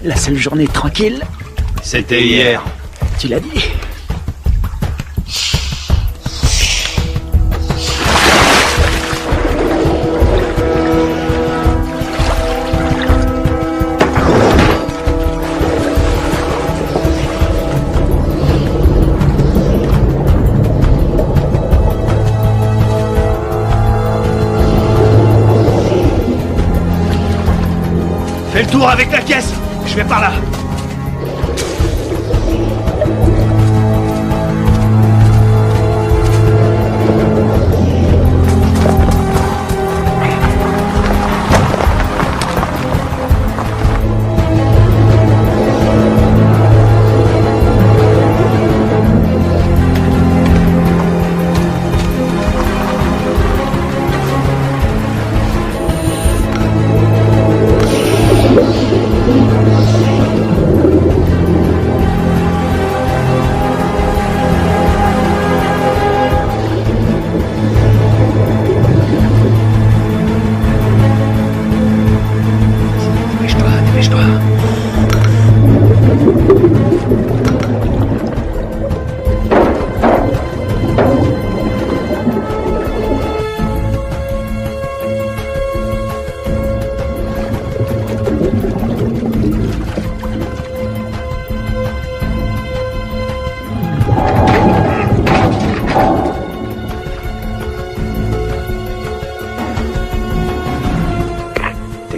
La seule journée tranquille, c'était hier. Tu l'as dit. Fais le tour avec la caisse. Je vais par là.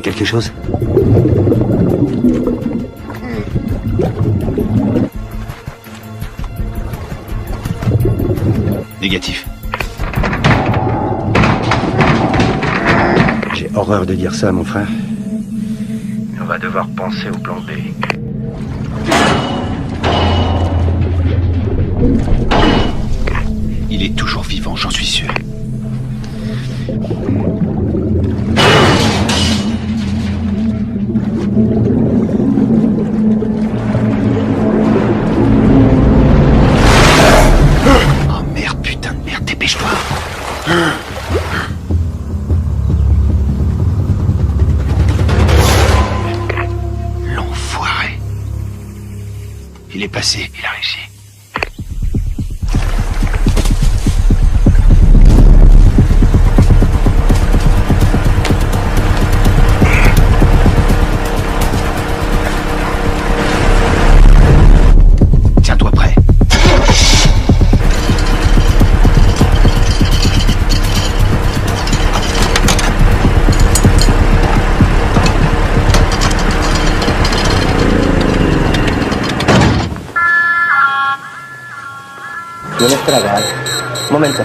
Quelque chose? Négatif. J'ai horreur de dire ça, mon frère. Mais on va devoir penser au plan B. Il est toujours vivant, j'en suis sûr. L'enfoiré. Il est passé, il a réussi. Tiens-toi prêt. ¿Tienes tragar? Un momento.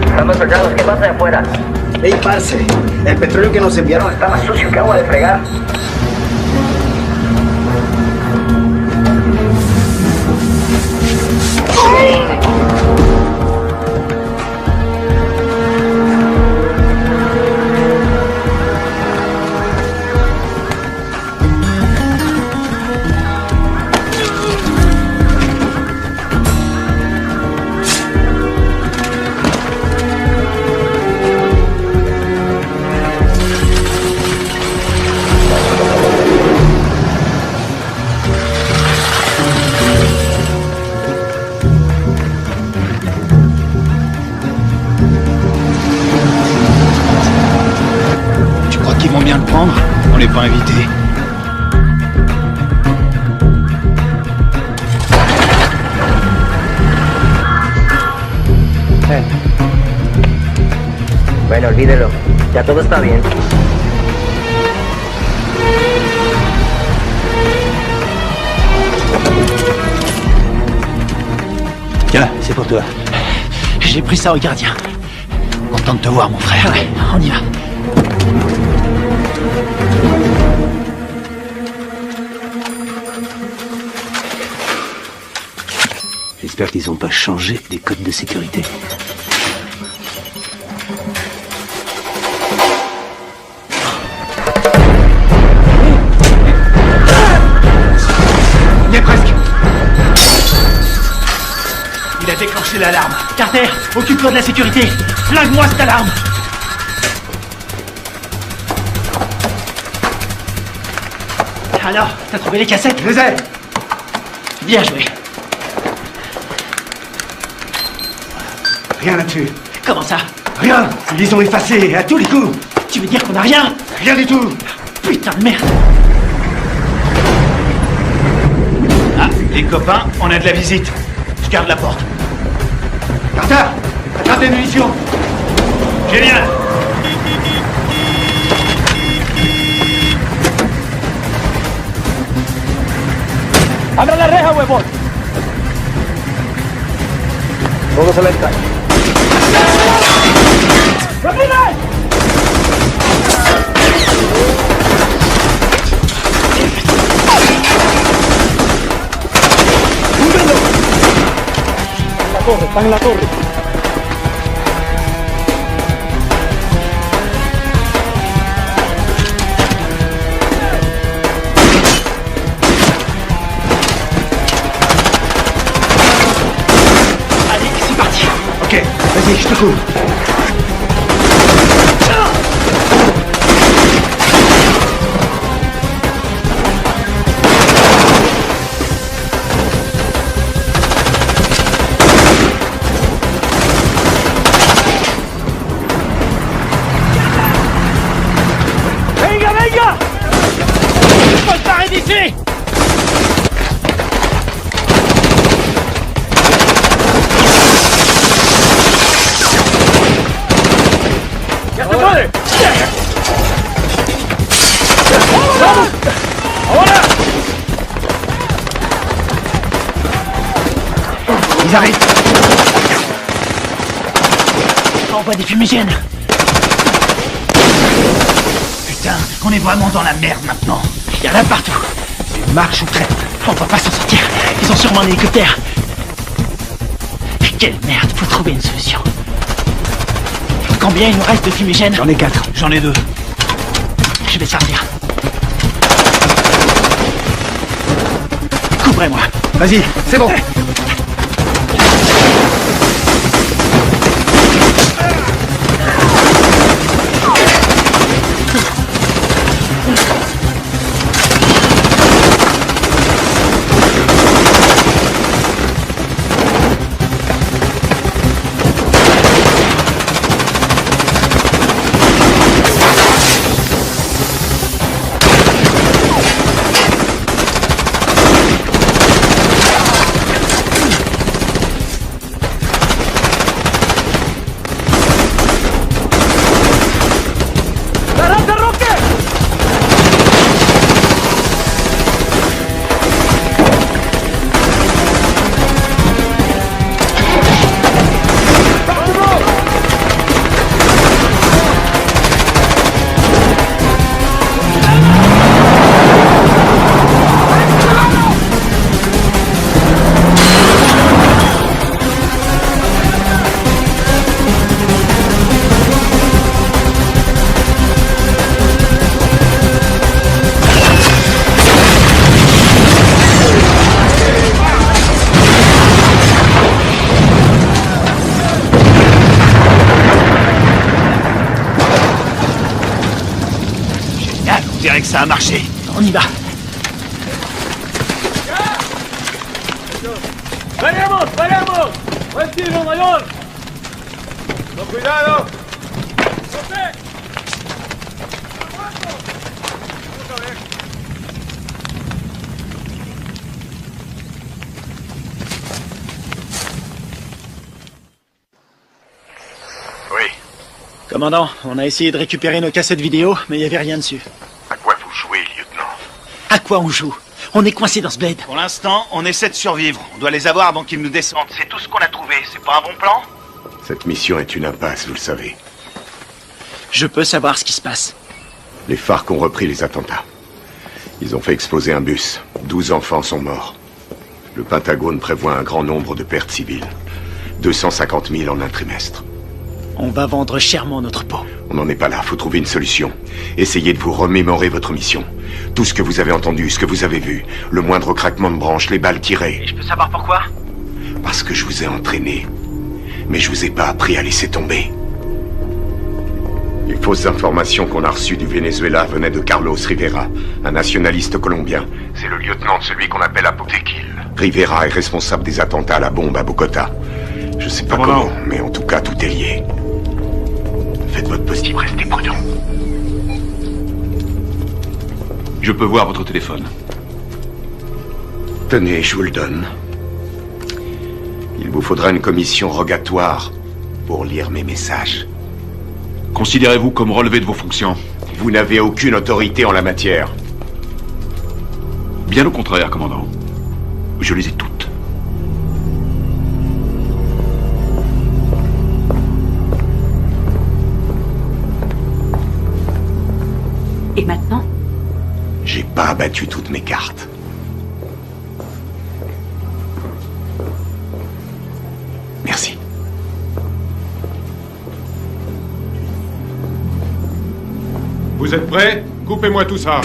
Estamos cercanos, ¿qué pasa de afuera? Ey, parce, el petróleo que nos enviaron Está más sucio que agua de fregar. On n'est pas invité. Bueno, olvídelo. Ya todo está bien. Tiens, c'est pour toi. J'ai pris ça au gardien. Content de te voir, mon frère. Ouais, on y va. J'espère qu'ils n'ont pas changé les codes de sécurité. Il est presque. Il a déclenché l'alarme. Carter, occupe-toi de la sécurité. Flingue-moi cette alarme. Alors, t'as trouvé les cassettes? Je les ai. Bien joué. Rien là-dessus. Comment ça? Rien. Ils les ont effacés à tous les coups. Tu veux dire qu'on a rien? Rien du tout. Putain de merde. Ah, les copains, on a de la visite. Je garde la porte. Carter, attrape les munitions. Génial. ¡Abra la reja, huevón! Todos a la entrada. ¡Están en la torre! Allez, c'est parti. Ok, vas-y, je te couvre. Venga, venga! Faut se barrer d'ici! ¡Ya se puede! ¡Vamos! ¡Ahora! Ils arrivent. Envoie des fumigènes. Putain, on est vraiment dans la merde maintenant. Il y en a partout. Marche ou traite. On va pas s'en sortir. Ils ont sûrement un hélicoptère. Quelle merde, faut trouver une solution. Combien il nous reste de fumigènes? J'en ai 4. J'en ai 2. Je vais servir. Couvrez-moi. Vas-y, c'est bon. On dirait que ça a marché. On y va. ¡Venimos! ¡Venimos! ¡Buen tiro, mayor! ¡Con cuidado! Oui. Commandant, on a essayé de récupérer nos cassettes vidéo, mais il n'y avait rien dessus. À quoi vous jouez, lieutenant? À quoi on joue? On est coincé dans ce bled. Pour l'instant, on essaie de survivre. On doit les avoir avant qu'ils nous descendent. C'est tout ce qu'on a trouvé. C'est pas un bon plan? Cette mission est une impasse, vous le savez. Je peux savoir ce qui se passe. Les FARC ont repris les attentats. Ils ont fait exploser un bus. 12 enfants sont morts. Le Pentagone prévoit un grand nombre de pertes civiles. 250 000 en un trimestre. On va vendre chèrement notre peau. On n'en est pas là, faut trouver une solution. Essayez de vous remémorer votre mission. Tout ce que vous avez entendu, ce que vous avez vu. Le moindre craquement de branche, les balles tirées. Et je peux savoir pourquoi? Parce que je vous ai entraîné. Mais je vous ai pas appris à laisser tomber. Les fausses informations qu'on a reçues du Venezuela venaient de Carlos Rivera, un nationaliste colombien. C'est le lieutenant de celui qu'on appelle Apotequil. Rivera est responsable des attentats à la bombe à Bogota. Je sais pas comment, mais en tout cas, tout est lié. Faites votre possible, restez prudent. Je peux voir votre téléphone. Tenez, je vous le donne. Il vous faudra une commission rogatoire pour lire mes messages. Considérez-vous comme relevé de vos fonctions? Vous n'avez aucune autorité en la matière. Bien au contraire, commandant. Je les ai toutes. Et maintenant? J'ai pas abattu toutes mes cartes. Merci. Vous êtes prêts? Coupez-moi tout ça.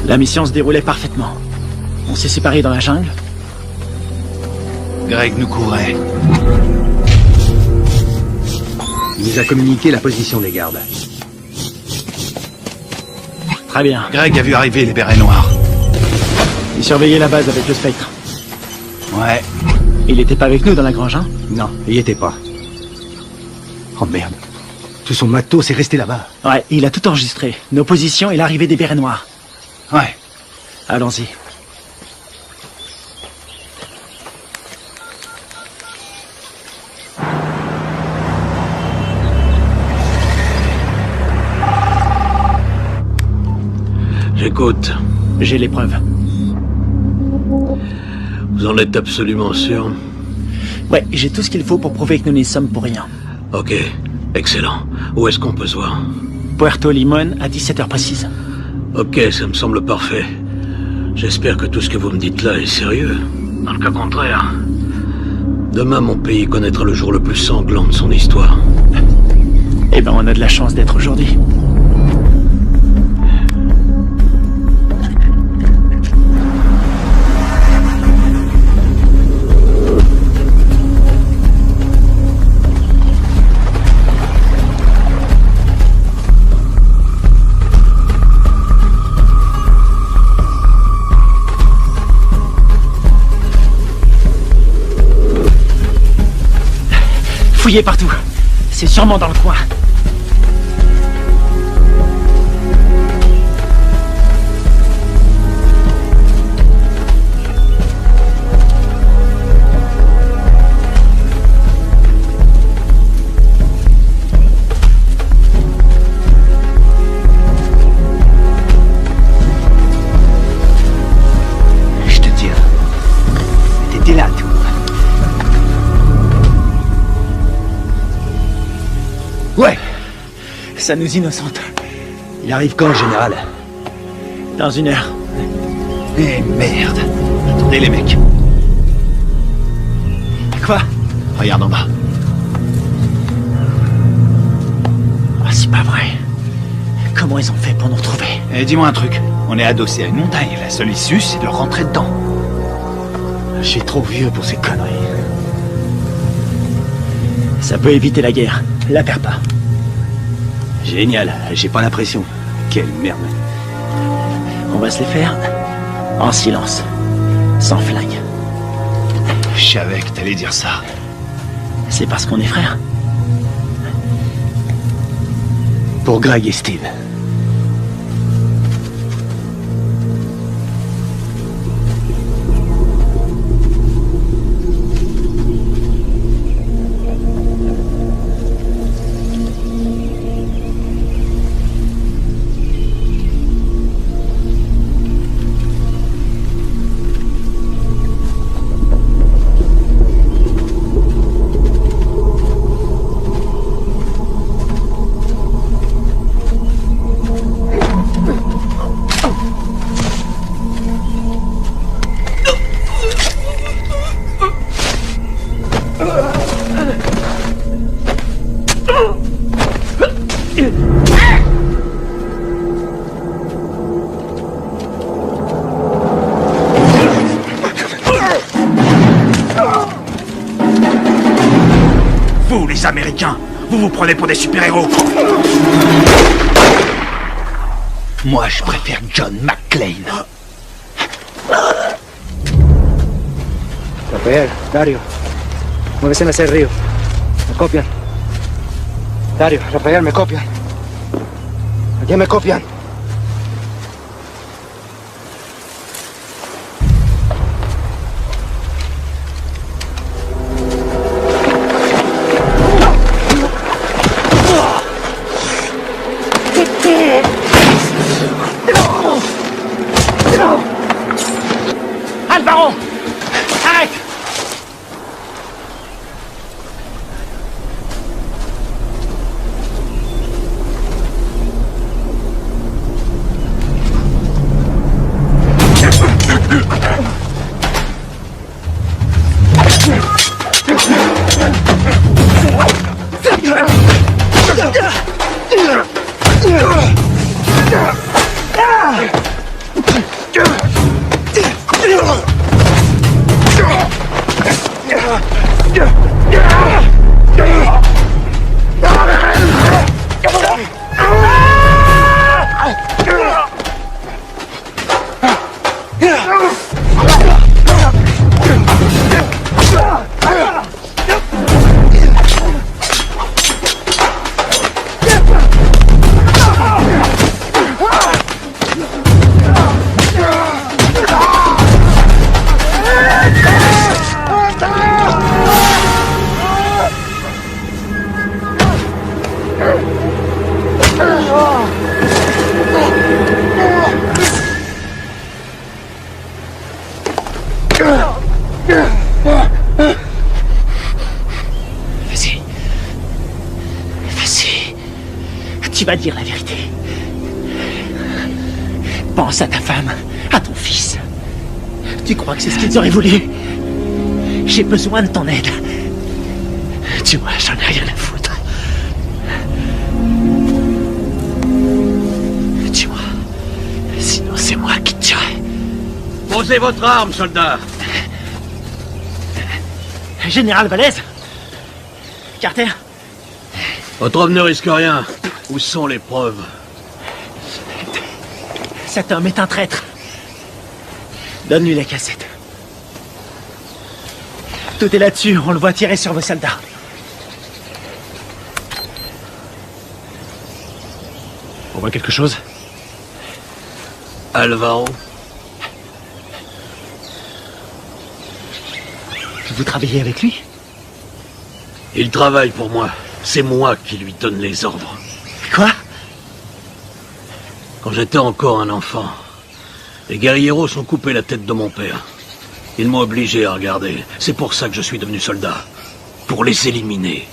La mission se déroulait parfaitement. On s'est séparés dans la jungle. Greg nous couvrait. Il nous a communiqué la position des gardes. Très bien. Greg a vu arriver les bérets noirs. Il surveillait la base avec le Spectre. Ouais. Il était pas avec nous dans la grange, hein? Non, il y était pas. Oh merde. Tout son matos est resté là-bas. Ouais, il a tout enregistré. Nos positions et l'arrivée des bérets noirs. Ouais. Allons-y. J'écoute. J'ai les preuves. Vous en êtes absolument sûr? Ouais, j'ai tout ce qu'il faut pour prouver que nous n'y sommes pour rien. Ok, excellent. Où est-ce qu'on peut se voir? Puerto Limón à 17h précise. Ok, ça me semble parfait. J'espère que tout ce que vous me dites là est sérieux. Dans le cas contraire, demain mon pays connaîtra le jour le plus sanglant de son histoire. Eh ben, on a de la chance d'être aujourd'hui. Fouillez partout. C'est sûrement dans le coin. Je te dis, t'étais là, toi. Ouais. Ça nous innocente. Il arrive quand, général? Dans 1 heure. Eh merde. Attendez les mecs. Quoi? Regarde en bas. Ah, c'est pas vrai. Comment ils ont fait pour nous retrouver? Eh, dis-moi un truc. On est adossé à une montagne. La seule issue, c'est de rentrer dedans. Je suis trop vieux pour ces conneries. Ça peut éviter la guerre. La perds pas. Génial, j'ai pas l'impression. Quelle merde. On va se les faire en silence. Sans flingue. Je savais que t'allais dire ça. C'est parce qu'on est frères. Pour Greg et Steve. les Américains. Vous vous prenez pour des super-héros. Moi, je préfère John McClane. Rafael, Dario, muévese hacia el río. Me copian. Dario, Rafael, me copian. Aquí me copian. Alvaro! Arrête! Vas-y. Vas-y. Tu vas dire la vérité. Pense à ta femme, à ton fils. Tu crois que c'est ce qu'ils auraient voulu? J'ai besoin de ton aide. Tu vois, j'en ai rien à foutre. Tu vois, sinon c'est moi qui te tuerai. Posez votre arme, soldat. Général Valez? Carter? Votre homme ne risque rien. Où sont les preuves? Cet homme est un traître. Donne-lui les cassettes. Tout est là-dessus, on le voit tirer sur vos soldats. On voit quelque chose? Alvaro? Vous travaillez avec lui? Il travaille pour moi. C'est moi qui lui donne les ordres. Quoi? Quand j'étais encore un enfant, les guerrieros ont coupé la tête de mon père. Ils m'ont obligé à regarder. C'est pour ça que je suis devenu soldat. Pour les éliminer.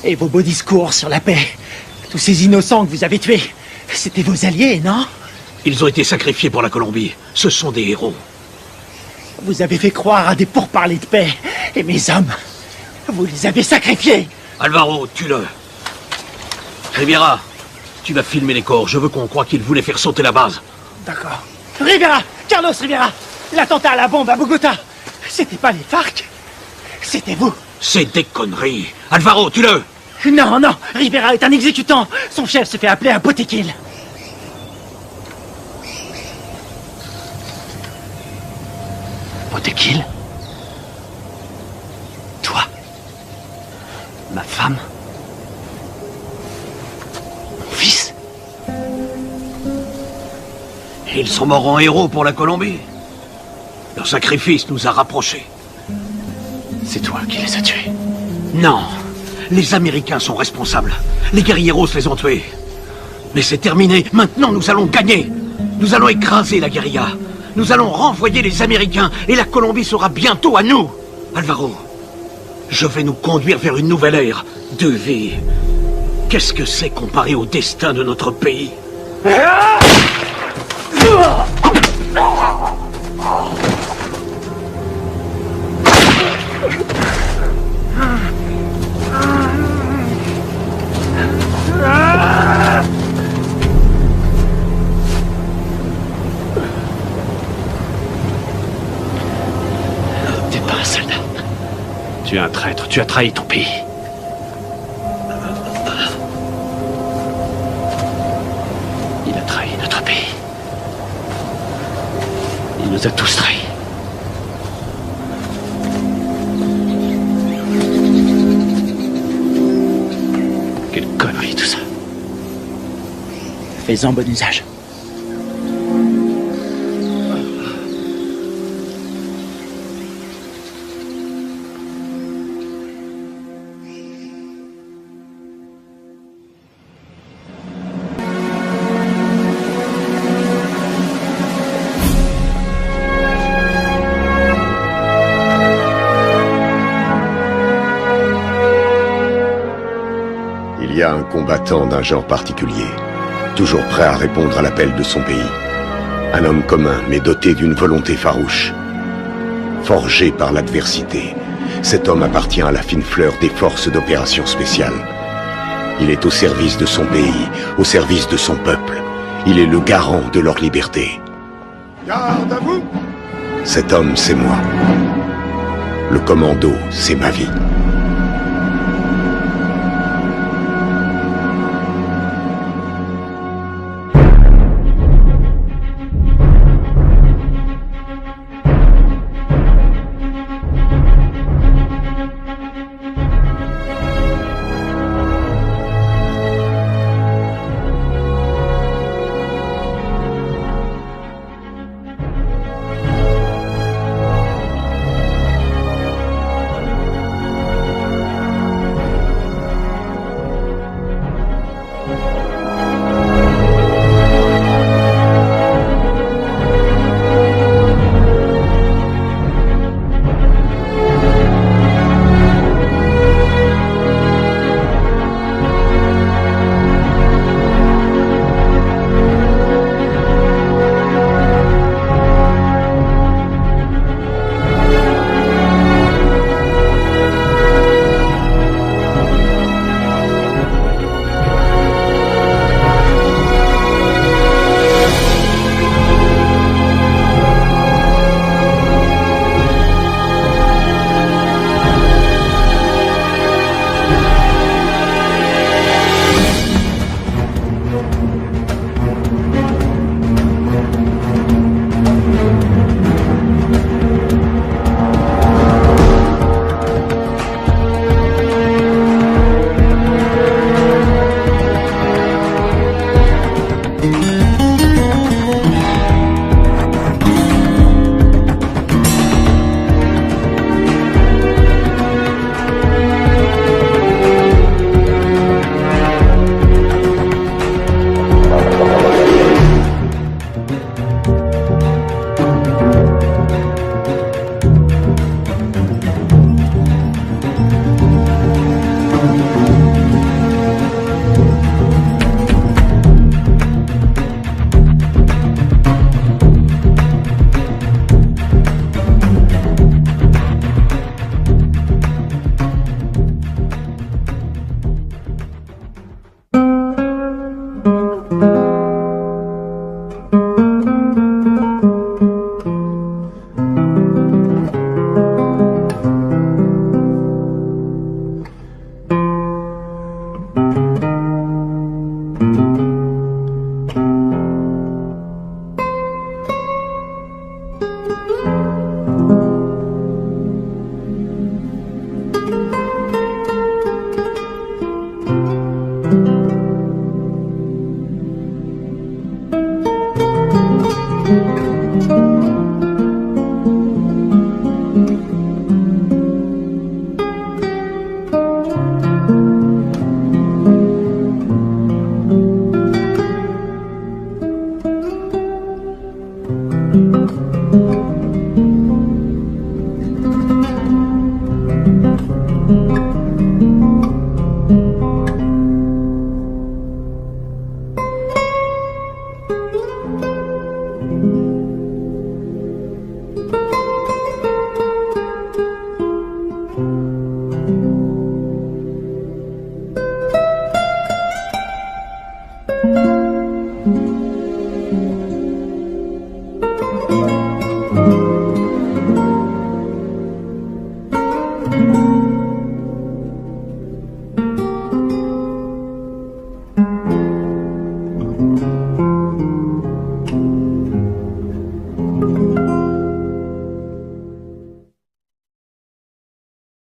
Et vos beaux discours sur la paix? Tous ces innocents que vous avez tués, c'était vos alliés, non? Ils ont été sacrifiés pour la Colombie. Ce sont des héros. Vous avez fait croire à des pourparlers de paix. Et mes hommes, vous les avez sacrifiés. Alvaro, tue-le. Riviera, tu vas filmer les corps. Je veux qu'on croie qu'ils voulaient faire sauter la base. D'accord. Rivera! Carlos Rivera! L'attentat à la bombe à Bogota! C'était pas les FARC? C'était vous! C'est des conneries! Alvaro, tue-le! Non, non! Rivera est un exécutant! Son chef se fait appeler un Botequil! Botequil? Toi? Ma femme? Mon fils? Ils sont morts en héros pour la Colombie. Leur sacrifice nous a rapprochés. C'est toi qui les as tués? Non. Les Américains sont responsables. Les guerrieros les ont tués. Mais c'est terminé. Maintenant, nous allons gagner. Nous allons écraser la guérilla. Nous allons renvoyer les Américains et la Colombie sera bientôt à nous. Alvaro, je vais nous conduire vers une nouvelle ère de vie. Qu'est-ce que c'est comparé au destin de notre pays? T'es pas un soldat. Tu es un traître, tu as trahi ton pays. Il a trahi notre pays. Il nous a tous trahis. Quelle connerie tout ça. Fais-en bon usage. Il y a un combattant d'un genre particulier, toujours prêt à répondre à l'appel de son pays. Un homme commun, mais doté d'une volonté farouche. Forgé par l'adversité, cet homme appartient à la fine fleur des forces d'opération spéciales. Il est au service de son pays, au service de son peuple. Il est le garant de leur liberté. Garde à vous! Cet homme, c'est moi. Le commando, c'est ma vie.